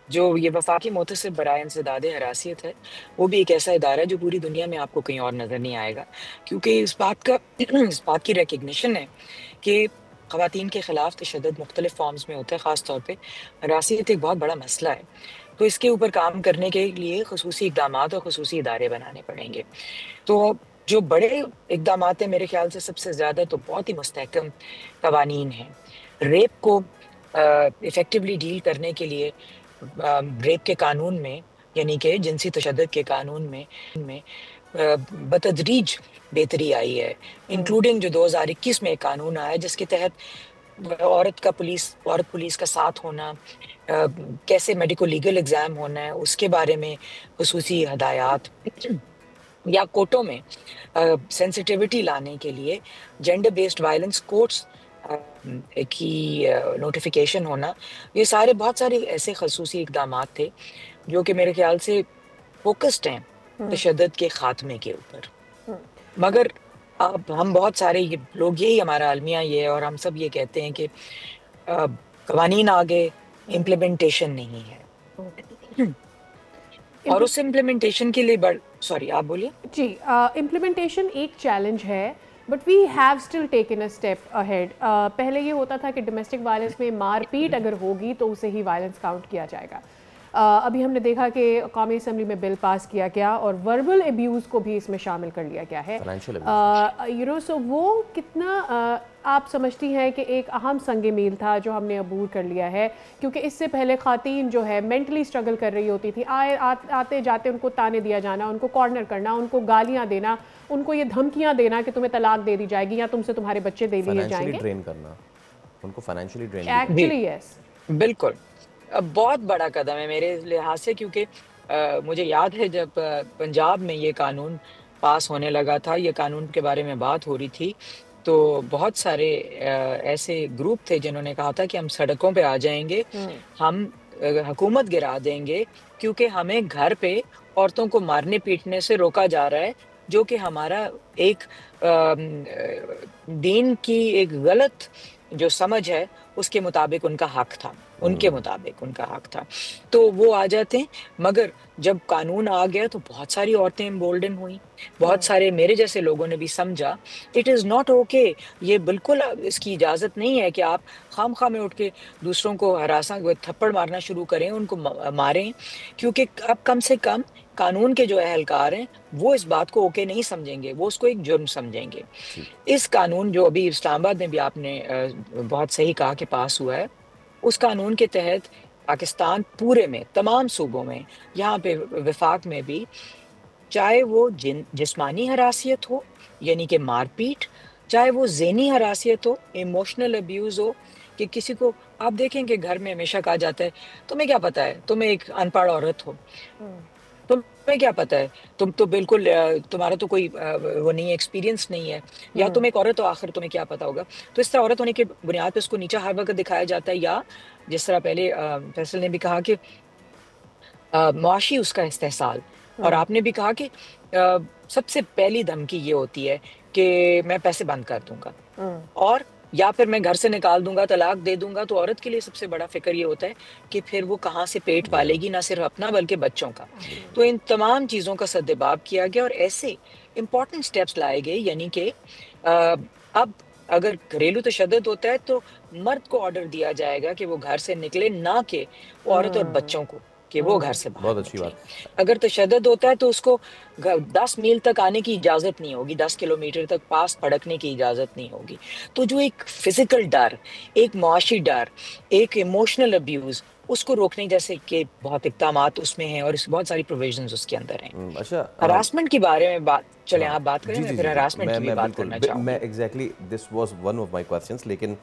जो ये वफाकी मुतसिब बराए इंसदाद हरासियत है वो भी एक ऐसा इदारा है जो पूरी दुनिया में आपको कहीं और नज़र नहीं आएगा, क्योंकि इस बात की रिकग्निशन है कि ख़वातीन के ख़िलाफ़ तशद्दुद मुख्तलिफ़ फॉर्म्स में होता है। ख़ास तौर पे हरासियत एक बहुत बड़ा मसला है, तो इसके ऊपर काम करने के लिए ख़ुसूसी इक़दामात और ख़ुसूसी इदारे बनाने पड़ेंगे। तो जो बड़े इक़दामात हैं मेरे ख्याल से सबसे ज़्यादा तो बहुत ही मुस्तहकम क़वानीन हैं। रेप को इफ़ेक्टिवली डील करने के लिए रेप के कानून में, यानी कि जिनसी तशद्दुद के कानून में बतदरीज बेहतरी आई है, इंक्लूडिंग जो 2021 में एक कानून आया जिसके तहत औरत पुलिस का साथ होना, कैसे मेडिकल लीगल एग्ज़ाम होना है उसके बारे में खुसूसी हदायत, या कोर्टों में सेंसिटिविटी लाने के लिए जेंडर बेस्ड वायलेंस कोर्ट्स की नोटिफिकेशन होना, ये सारे बहुत सारे ऐसे खसूसी इक़दामात थे जो कि मेरे ख्याल से फोकस्ड हैं तशद्दुद के खात्मे के ऊपर। मगर अब हम बहुत सारे लोग, यही हमारा अलमिया ये है और हम सब ये कहते हैं कि कवानीन आगे, इम्प्लीमेंटेशन नहीं है, और उस इम्प्लीमेंटेशन के लिए सॉरी आप बोलिए। जी, इम्प्लीमेंटेशन एक चैलेंज है, but we have still taken a step ahead. पहले ये होता था कि डोमेस्टिक वायलेंस में मारपीट अगर होगी तो उसे ही वायलेंस काउंट किया जाएगा। अभी हमने देखा कि कौमी असम्बली में बिल पास किया गया और वर्बल एब्यूज़ को भी इसमें शामिल कर लिया गया है। सो वो कितना आप समझती हैं कि एक अहम संग मील था जो हमने अबूर कर लिया है, क्योंकि इससे पहले खातून जो है मेंटली स्ट्रगल कर रही होती थी, आते जाते उनको ताने दिया जाना, उनको कॉर्नर करना, उनको गालियाँ देना, उनको ये धमकियाँ देना कि तुम्हें तलाक दे दी जाएगी या तुमसे तुम्हारे बच्चे दे लिए जाएंगे, ड्रेन करना, उनको फाइनेंशियली ड्रेन। एक्चुअली यस, बिल्कुल बहुत बड़ा कदम है मेरे लिहाज से, क्योंकि मुझे याद है जब पंजाब में ये कानून पास होने लगा था, ये कानून के बारे में बात हो रही थी, तो बहुत सारे ऐसे ग्रुप थे जिन्होंने कहा था कि हम सड़कों पे आ जाएंगे, हम हुकूमत गिरा देंगे, क्योंकि हमें घर पे औरतों को मारने पीटने से रोका जा रहा है, जो कि हमारा एक दीन की एक गलत जो समझ है उसके मुताबिक उनका हक था। उनके मुताबिक उनका हक था, तो वो आ जाते हैं। मगर जब कानून आ गया तो बहुत सारी औरतें एम्बोल्डन हुई, बहुत सारे मेरे जैसे लोगों ने भी समझा इट इज़ नॉट ओके, ये बिल्कुल इसकी इजाज़त नहीं है कि आप खामखा में उठ के दूसरों को हरासा थप्पड़ मारना शुरू करें, उनको मारें, क्योंकि अब कम से कम कानून के जो अहलकार हैं वो इस बात को ओके नहीं समझेंगे, वो उसको एक जुर्म समझेंगे। इस कानून जो अभी इस्लामाबाद में भी आपने बहुत सही कहा कि पास हुआ है, उस कानून के तहत पाकिस्तान पूरे में तमाम सूबों में, यहाँ पे विफाक में भी, चाहे वो जिस्मानी हरासियत हो यानी कि मारपीट, चाहे वो ज़हनी हरासियत हो, इमोशनल अब्यूज़ हो, कि किसी को आप देखेंगे घर में हमेशा कहा जाता है तुम्हें क्या पता है, तुम एक अनपढ़ औरत हो, तुम्हें क्या पता है, तुम तो बिल्कुल तुम्हारा तो कोई वो नहीं है, एक्सपीरियंस नहीं है, या तुम एक औरत हो आखिर तुम्हें क्या पता होगा। तो इस तरह औरत होने के बुनियाद पे उसको नीचा हर वक्त दिखाया जाता है, या जिस तरह पहले फैसल ने भी कहा कि मुआशी उसका इस्तेहसाल, और आपने भी कहा कि सबसे पहली धमकी ये होती है कि मैं पैसे बंद कर दूंगा और या फिर मैं घर से निकाल दूंगा, तलाक दे दूंगा। तो औरत के लिए सबसे बड़ा फिक्र ये होता है कि फिर वो कहाँ से पेट पालेगी, ना सिर्फ अपना बल्कि बच्चों का। तो इन तमाम चीज़ों का सद्देबाब किया गया और ऐसे इम्पॉर्टेंट स्टेप्स लाए गए, यानी कि अब अगर घरेलू तशद्दुद होता है तो मर्द को ऑर्डर दिया जाएगा कि वो घर से निकले, ना कि औरत और बच्चों को कि वो घर से बाहर। बहुत अच्छी बात। अगर तशद्दुद होता है तो उसको 10 मील तक आने की इजाज़त नहीं होगी, 10 किलोमीटर तक पास भड़कने की इजाज़त नहीं होगी। तो जो एक फिजिकल डर, एक मुआशी डर, एक इमोशनल अब्यूज़, उसको रोकने जैसे के बहुत इक़दामात उसमें हैं और बहुत सारी प्रोविजंस उसके अंदर हैं। अच्छा, हरासमेंट के बारे में बात, चलें आप बात करें, मैं फिर हरासमेंट की बात करना चाहूँगा। मैं exactly this was one of my questions. लेकिन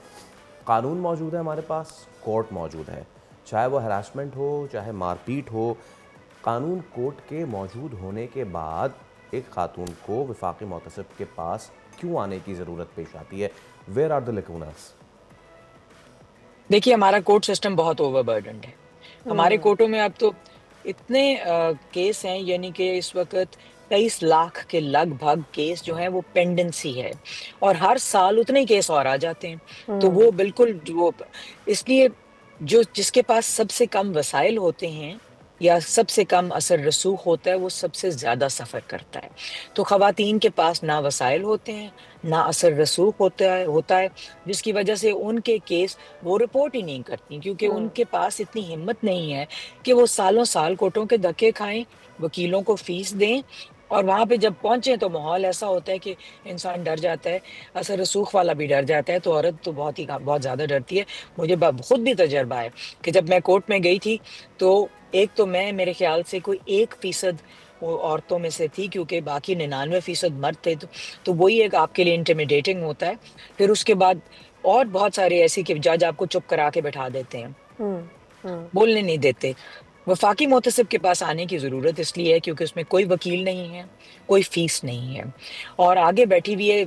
कानून मौजूद है हमारे पास, कोर्ट मौजूद है, चाहे वो हरासमेंट हो चाहे मारपीट हो, कानून कोर्ट के मौजूद होने के बाद एक खातून को वफाकी मोहतसिब के पास क्यों आने की ज़रूरत पेश आती है? Where are the lacunas? देखिए, हमारा कोर्ट सिस्टम बहुत ओवरबर्डन्ड है। हमारे कोर्टों में अब तो इतने केस हैं, यानी कि इस वक्त 23 लाख के लगभग केस जो हैं वो पेंडेंसी है, और हर साल उतने ही केस और आ जाते हैं। तो वो बिल्कुल वो इसलिए जो जिसके पास सबसे कम वसाइल होते हैं या सबसे कम असर रसूख होता है वो सबसे ज़्यादा सफ़र करता है। तो ख़वातीन के पास ना वसाइल होते हैं ना असर रसूख होता है जिसकी वजह से उनके केस वो रिपोर्ट ही नहीं करती, क्योंकि उनके पास इतनी हिम्मत नहीं है कि वो सालों साल कोर्टों के धक्के खाएं, वकीलों को फ़ीस दें, और वहाँ पे जब पहुँचे तो माहौल ऐसा होता है कि इंसान डर जाता है, असर रसूख वाला भी डर जाता है। तो औरत तो बहुत ज़्यादा डरती है। मुझे खुद भी तजर्बा है कि जब मैं कोर्ट में गई थी तो एक तो मैं मेरे ख्याल से कोई 1% औरतों में से थी, क्योंकि बाकी 99% मर्द थे। तो वही एक आपके लिए इंटिमिडेटिंग होता है। फिर उसके बाद और बहुत सारे ऐसे कि जज आपको चुप करा के बैठा देते हैं, बोलने नहीं देते। वफाकी मोहतसिब के पास आने की ज़रूरत इसलिए है क्योंकि उसमें कोई वकील नहीं है, कोई फ़ीस नहीं है, और आगे बैठी हुई है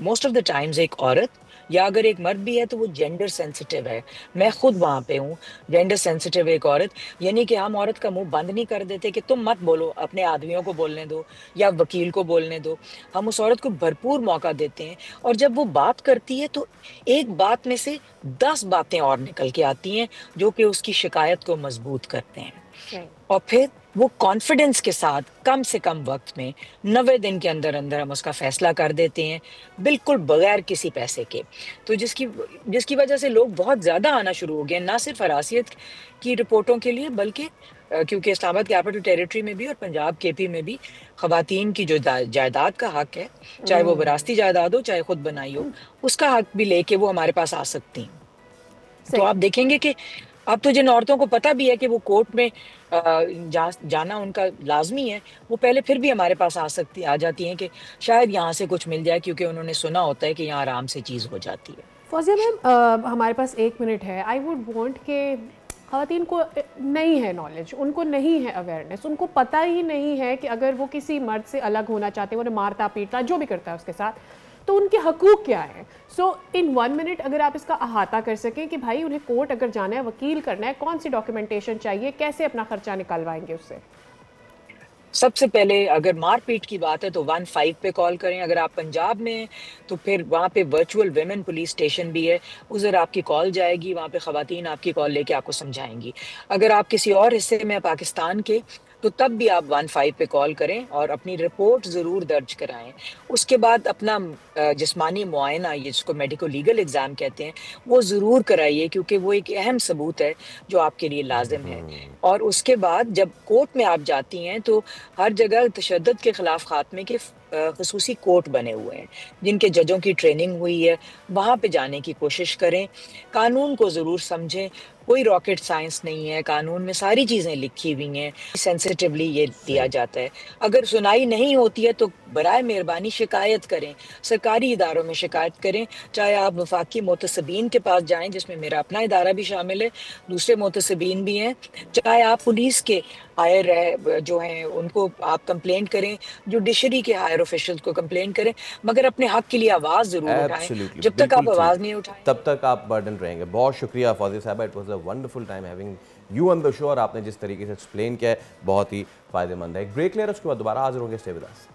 मोस्ट ऑफ द टाइम्स एक औरत, या अगर एक मर्द भी है तो वो जेंडर सेंसिटिव है। मैं खुद वहाँ पे हूँ, जेंडर सेंसिटिव एक औरत, यानी कि हम औरत का मुंह बंद नहीं कर देते कि तुम मत बोलो, अपने आदमियों को बोलने दो या वकील को बोलने दो। हम उस औरत को भरपूर मौका देते हैं, और जब वो बात करती है तो एक बात में से 10 बातें और निकल के आती हैं जो कि उसकी शिकायत को मजबूत करते हैं। और फिर वो कॉन्फिडेंस के साथ कम से कम वक्त में 90 दिन के अंदर अंदर हम उसका फैसला कर देते हैं, बिल्कुल बगैर किसी पैसे के। तो जिसकी वजह से लोग बहुत ज़्यादा आना शुरू हो गए, ना सिर्फ हरासियत की रिपोर्टों के लिए, बल्कि क्योंकि इस्लामाबाद कैपिटल टेरिटरी में भी और पंजाब केपी में भी ख़वातीन की जो जायदाद का हक है, चाहे वो विरासती जायदाद हो चाहे खुद बनाई हो, उसका हक भी लेके वो हमारे पास आ सकती हैं। तो आप देखेंगे कि अब तो जिन औरतों को पता भी है कि वो कोर्ट में जाना उनका लाजमी है, वो पहले फिर भी हमारे पास आ जाती हैं कि शायद यहाँ से कुछ मिल जाए, क्योंकि उन्होंने सुना होता है कि यहाँ आराम से चीज़ हो जाती है। फौजिया मैम, हमारे पास 1 मिनट है। आई वुड वांट के ख़वातीन को नहीं है नॉलेज, उनको नहीं है अवेयरनेस, उनको पता ही नहीं है कि अगर वो किसी मर्द से अलग होना चाहते हैं, उन्हें मारता पीटता जो भी करता है उसके साथ, तो उनके हकूक़ क्या है। सो इन 1 मिनट अगर आप इसका अहाता कर सकें कि भाई उन्हें कोर्ट अगर जाना है, वकील करना है, कौन सी डॉक्यूमेंटेशन चाहिए, कैसे अपना खर्चा निकलवाएंगे उससे। सबसे पहले अगर मारपीट की बात है तो 15 पे कॉल करें। अगर आप पंजाब में हैं तो फिर वहाँ पे वर्चुअल विमेन पुलिस स्टेशन भी है, उधर आपकी कॉल जाएगी, वहाँ पे ख़वातीन आपकी कॉल लेके आपको समझाएंगी। अगर आप किसी और हिस्से में पाकिस्तान के तो तब भी आप 15 पे कॉल करें और अपनी रिपोर्ट ज़रूर दर्ज कराएं। उसके बाद अपना जिस्मानी मुआयना, ये जिसको मेडिको लीगल एग्ज़ाम कहते हैं, वो ज़रूर कराइए क्योंकि वो एक अहम सबूत है जो आपके लिए लाजिम है। और उसके बाद जब कोर्ट में आप जाती हैं तो हर जगह तशद्दुद के ख़िलाफ़ ख़ात्मे के ख़ुसूसी कोर्ट बने हुए हैं जिनके जजों की ट्रेनिंग हुई है, वहाँ पे जाने की कोशिश करें। कानून को ज़रूर समझें, कोई रॉकेट साइंस नहीं है, कानून में सारी चीज़ें लिखी हुई हैं, सेंसिटिवली ये दिया जाता है। अगर सुनाई नहीं होती है तो बराए मेहरबानी शिकायत करें, सरकारी इदारों में शिकायत करें, चाहे आप वफाकी मोतसबीन के पास जाएं जिसमें मेरा अपना इदारा भी शामिल है, दूसरे मोतसबीन भी हैं, चाहे आप पुलिस के हायर जो हैं उनको आप कंप्लेंट करें, जुडिशरी के हायर ऑफिशियल को कंप्लेंट करें, मगर अपने हक के लिए आवाज़ ज़रूर उठाएं। जब तक आप आवाज़ नहीं उठाएं तब तक आप बर्डन रहेंगे। बहुत शुक्रिया फौजी साहब, it was a wonderful time having you on the show, और आपने जिस तरीके से एक्सप्लेन किया है बहुत ही फायदेमंद है। एक ब्रेक ले, उसके बाद दोबारा हाजिर होंगे। Stay with us.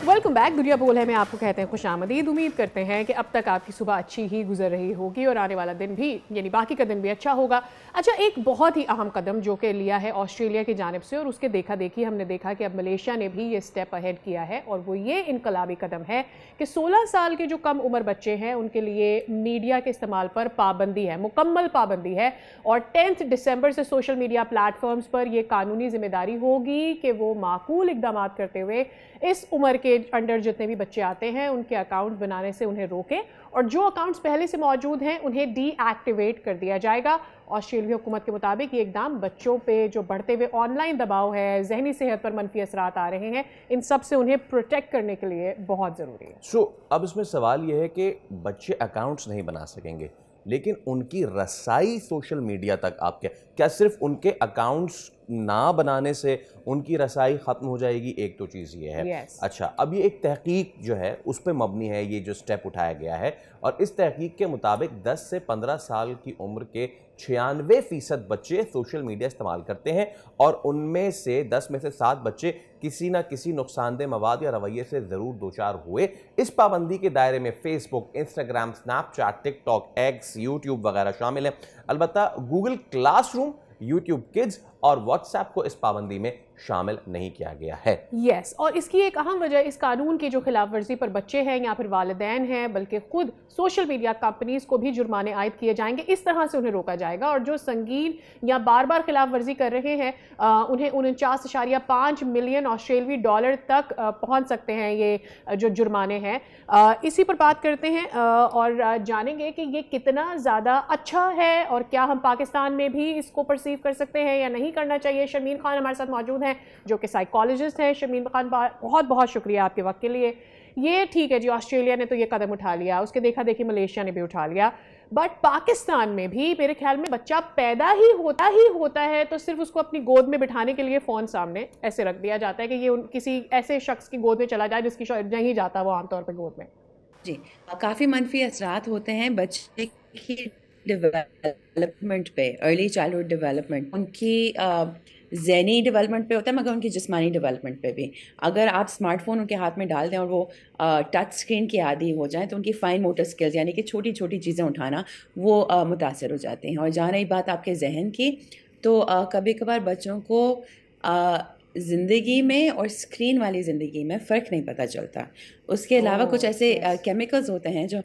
Welcome back. दुनिया बोल है में आपको कहते हैं खुशामदीद। उम्मीद करते हैं कि अब तक आपकी सुबह अच्छी ही गुजर रही होगी और आने वाला दिन भी, यानी बाकी का दिन भी अच्छा होगा। अच्छा, एक बहुत ही अहम कदम जो कि लिया है ऑस्ट्रेलिया की जानिब से, और उसके देखा देखी हमने देखा कि अब मलेशिया ने भी ये स्टेप अहेड किया है, और वो ये इनकलाबी कदम है कि 16 साल के जो कम उम्र बच्चे हैं उनके लिए मीडिया के इस्तेमाल पर पाबंदी है, मुकम्मल पाबंदी है। और 10 दिसंबर से सोशल मीडिया प्लेटफॉर्म्स पर यह कानूनी जिम्मेदारी होगी कि वो माकूल इकदाम करते हुए इस उम्र के अंडर जितने भी बच्चे आते हैं उनके अकाउंट बनाने से उन्हें रोकें, और जो अकाउंट्स पहले से मौजूद हैं उन्हें डीएक्टिवेट कर दिया जाएगा। ऑस्ट्रेलिया हुकूमत के मुताबिक ये इकदाम बच्चों पे जो बढ़ते हुए ऑनलाइन दबाव है, जहनी सेहत पर मनफी असरात आ रहे हैं, इन सब से उन्हें प्रोटेक्ट करने के लिए बहुत ज़रूरी है। अब इसमें सवाल यह है कि बच्चे अकाउंट्स नहीं बना सकेंगे, लेकिन उनकी रसाई सोशल मीडिया तक आप क्या सिर्फ उनके अकाउंट्स ना बनाने से उनकी रसाई ख़त्म हो जाएगी? एक तो चीज़ ये है। अच्छा, अब ये एक तहकीक जो है उस पर मबनी है ये जो स्टेप उठाया गया है, और इस तहकीक के मुताबिक 10 से 15 साल की उम्र के 96% बच्चे सोशल मीडिया इस्तेमाल करते हैं, और उनमें से 10 में से 7 बच्चे किसी ना किसी नुकसानदेह मवाद या रवैये से ज़रूर दोचार हुए। इस पाबंदी के दायरे में Facebook, Instagram, Snapchat, TikTok, x, YouTube वगैरह शामिल हैं। अलबत्ता गूगल क्लासरूम, यूट्यूब किड्स और व्हाट्सएप को इस पाबंदी में शामिल नहीं किया गया है। यस, और इसकी एक अहम वजह इस कानून की जो खिलाफ वर्जी पर बच्चे हैं या फिर वालिदैन हैं, बल्कि खुद सोशल मीडिया कंपनीज को भी जुर्माने आयद किए जाएंगे। इस तरह से उन्हें रोका जाएगा, और जो संगीन या बार बार खिलाफ वर्जी कर रहे हैं उन्हें 49.5 मिलियन ऑस्ट्रेलियाई डॉलर तक पहुंच सकते हैं ये जो जुर्माने हैं। इसी पर बात करते हैं और जानेंगे कि ये कितना ज़्यादा अच्छा है और क्या हम पाकिस्तान में भी इसको परसीव कर सकते हैं या नहीं करना चाहिए। शर्मीन खान हमारे साथ मौजूद हैं जो कि साइकोलॉजिस्ट हैं। शर्मीन खान, बहुत बहुत शुक्रिया आपके वक्त के लिए। ये ठीक है जी, ऑस्ट्रेलिया ने तो ये कदम उठा लिया, उसके देखा देखी मलेशिया ने भी उठा लिया, बट पाकिस्तान में भी मेरे ख्याल में बच्चा पैदा ही होता है तो सिर्फ उसको अपनी गोद में बिठाने के लिए फ़ोन सामने ऐसे रख दिया जाता है कि ये किसी ऐसे शख्स की गोद में चला जाए जिसकी नहीं जाता वो आमतौर पर गोद में। जी, काफ़ी मनफी असरात होते हैं बच्चे की डेवलपमेंट पे, अर्ली चाइल्डहुड डेवलपमेंट, उनकी ज़हनी डेवलपमेंट पे होता है, मगर उनकी जिस्मानी डेवलपमेंट पे भी। अगर आप स्मार्टफोन उनके हाथ में डाल दें और वो टच स्क्रीन के आदी हो जाएं तो उनकी फ़ाइन मोटर स्किल्स यानी कि छोटी छोटी चीज़ें उठाना वो मुतासर हो जाते हैं। और जहाँ रही बात आपके जहन की, तो कभी कभार बच्चों को ज़िंदगी में और स्क्रीन वाली ज़िंदगी में फ़र्क नहीं पता चलता। उसके अलावा कुछ ऐसे केमिकल्स होते हैं जो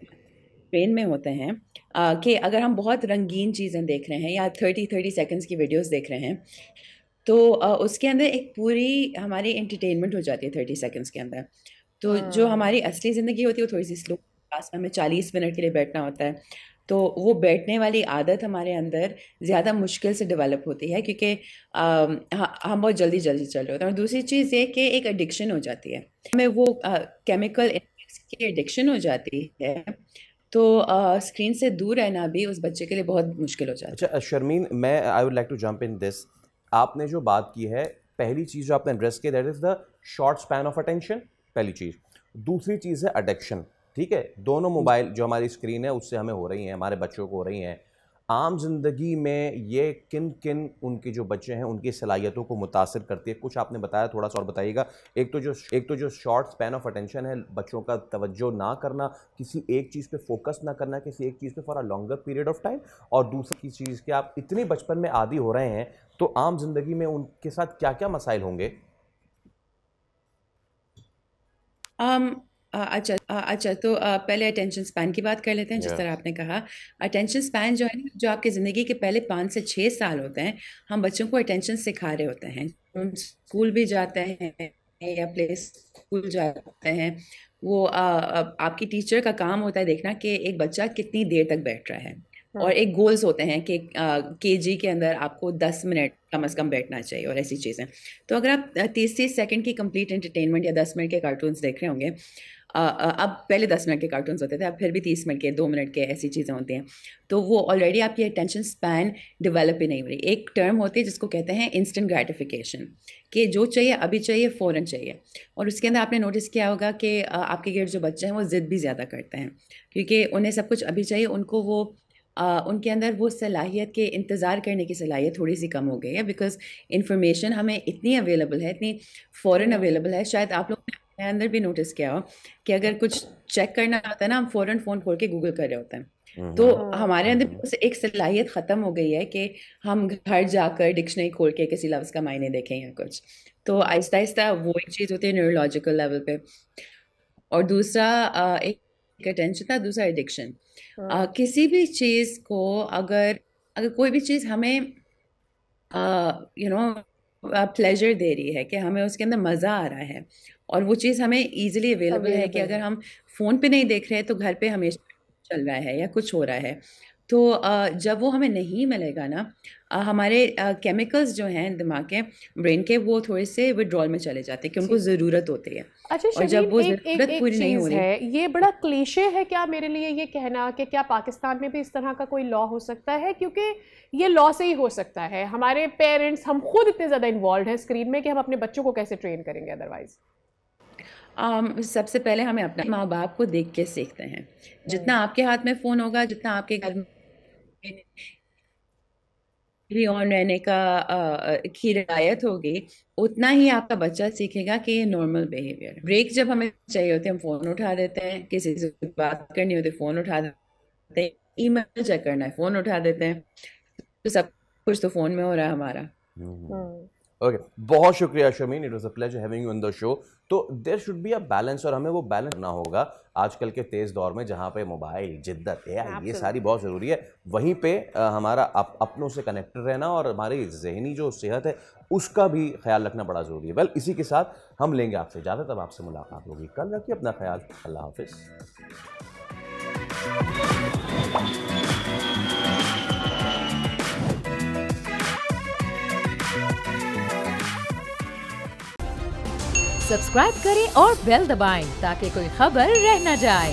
ब्रेन में होते हैं कि अगर हम बहुत रंगीन चीज़ें देख रहे हैं या 30 सेकंड्स की वीडियोस देख रहे हैं तो उसके अंदर एक पूरी हमारी एंटरटेनमेंट हो जाती है 30 सेकंड्स के अंदर। तो जो हमारी असली ज़िंदगी होती है वो थोड़ी सी स्लो, पास में हमें 40 मिनट के लिए बैठना होता है, तो वो बैठने वाली आदत हमारे अंदर ज़्यादा मुश्किल से डेवलप होती है क्योंकि हम बहुत जल्दी चल रहे होते हैं। और दूसरी चीज़ ये कि एक एडिक्शन हो जाती है, हमें वो केमिकल की एडिक्शन हो जाती है, तो स्क्रीन से दूर रहना भी उस बच्चे के लिए बहुत मुश्किल हो जाता है। अच्छा शर्मीन, मैं I would like to jump in this. आपने जो बात की है, पहली चीज़ जो आपने एड्रेस की that is the short span of attention, पहली चीज़। दूसरी चीज़ है एडिक्शन। ठीक है, दोनों मोबाइल जो हमारी स्क्रीन है उससे हमें हो रही हैं, हमारे बच्चों को हो रही हैं। आम जिंदगी में ये किन किन उनके जो बच्चे हैं उनकी सलाहियतों को मुतासिर करती है? कुछ आपने बताया, थोड़ा सा और बताइएगा। एक तो जो शॉर्ट स्पैन ऑफ अटेंशन है, बच्चों का तवज्जो ना करना, किसी एक चीज़ पे फोकस ना करना, किसी एक चीज़ पे for a longer period of time, और दूसरी चीज़ कि आप इतने बचपन में आदी हो रहे हैं, तो आम जिंदगी में उनके साथ क्या क्या मसाइल होंगे? अच्छा तो पहले अटेंशन स्पैन की बात कर लेते हैं। जिस तरह आपने कहा, अटेंशन स्पैन जो है ना, जो आपकी ज़िंदगी के पहले 5 से 6 साल होते हैं, हम बच्चों को अटेंशन सिखा रहे होते हैं। हम स्कूल भी जाते हैं या प्ले स्कूल जाते हैं, वो आपकी टीचर का काम होता है देखना कि एक बच्चा कितनी देर तक बैठ रहा है, और एक गोल्स होते हैं कि केजी के अंदर आपको 10 मिनट कम से कम बैठना चाहिए और ऐसी चीज़ें। तो अगर आप 30 सेकंड की कंप्लीट एंटरटेनमेंट या 10 मिनट के कार्टून्स देख रहे होंगे, अब पहले 10 मिनट के कार्टून्स होते थे, अब फिर भी 30 मिनट के, 2 मिनट के, ऐसी चीज़ें होती हैं। तो वो ऑलरेडी आपकी अटेंशन स्पैन डेवलप ही नहीं हो रही। एक टर्म होती है जिसको कहते हैं इंस्टेंट ग्रेटिफिकेशन, कि जो चाहिए अभी चाहिए, फ़ौरन चाहिए। और उसके अंदर आपने नोटिस किया होगा कि आपके गिर्द जो बच्चे हैं वो ज़िद भी ज़्यादा करते हैं, क्योंकि उन्हें सब कुछ अभी चाहिए। उनको वो उनके अंदर वो सलाहियत के इंतज़ार करने की सलाहियत थोड़ी सी कम हो गई है, बिकॉज़ इन्फॉर्मेशन हमें इतनी अवेलेबल है, इतनी फ़ौरन अवेलेबल है। शायद आप लोग ने अंदर भी नोटिस किया हो कि अगर कुछ चेक करना होता है ना, हम फ़ौरन फ़ोन खोल के गूगल कर रहे होते हैं। तो हमारे अंदर एक सलाहियत ख़त्म हो गई है कि हम घर जाकर डिक्शनरी खोल के किसी लफ्ज़ का मायने देखें या कुछ। तो आहिस्ता आहिस्ता वो एक चीज़ होती है न्यूरोलॉजिकल लेवल पे। और दूसरा एक अटेंशन था, दूसरा एडिक्शन। किसी भी चीज़ को अगर कोई भी चीज़ हमें प्लेजर दे रही है, कि हमें उसके अंदर मज़ा आ रहा है, और वो चीज़ हमें ईजिली अवेलेबल है, कि अगर हम फ़ोन पे नहीं देख रहे हैं तो घर पे हमेशा चल रहा है या कुछ हो रहा है, तो जब वो हमें नहीं मिलेगा ना, हमारे केमिकल्स जो हैं दिमाग के, ब्रेन के, वो थोड़े से विड्रॉल में चले जाते हैं कि उनको ज़रूरत होती है। अच्छा, और जब वो ज़रूरत पूरी नहीं हो रही है, ये बड़ा क्लीशे है क्या मेरे लिए ये कहना कि क्या पाकिस्तान में भी इस तरह का कोई लॉ हो सकता है? क्योंकि ये लॉ से ही हो सकता है। हमारे पेरेंट्स, हम खुद इतने ज़्यादा इन्वॉल्व हैं स्क्रीन में कि हम अपने बच्चों को कैसे ट्रेन करेंगे अदरवाइज? सबसे पहले हमें अपने माँ बाप को देख के सीखते हैं। जितना आपके हाथ में फ़ोन होगा, जितना आपके घर में ऑन रहने की रियायत होगी, उतना ही आपका बच्चा सीखेगा कि ये नॉर्मल बिहेवियर। ब्रेक जब हमें चाहिए होते हैं, हम फ़ोन उठा देते हैं, किसी से बात करनी होती है फ़ोन उठा देते हैं, ईमेल चेक करना है फ़ोन उठा देते हैं, तो सब कुछ तो फ़ोन में हो रहा है हमारा। ओके, बहुत शुक्रिया Shameen, it was a pleasure having you on the show. तो there should be a balance, और हमें वो बैलेंस करना होगा आजकल के तेज़ दौर में, जहाँ पे मोबाइल, जिद्दत, एआई, ये सारी बहुत ज़रूरी है। वहीं पे हमारा अपनों से कनेक्टेड रहना और हमारी जहनी जो सेहत है उसका भी ख्याल रखना बड़ा ज़रूरी है। वेल, इसी के साथ हम लेंगे आपसे इजाज़त, अब आपसे मुलाकात होगी कल। रखिए अपना ख्याल, अल्लाह हाफिज़। सब्सक्राइब करें और बेल दबाएं ताकि कोई खबर रह न जाए।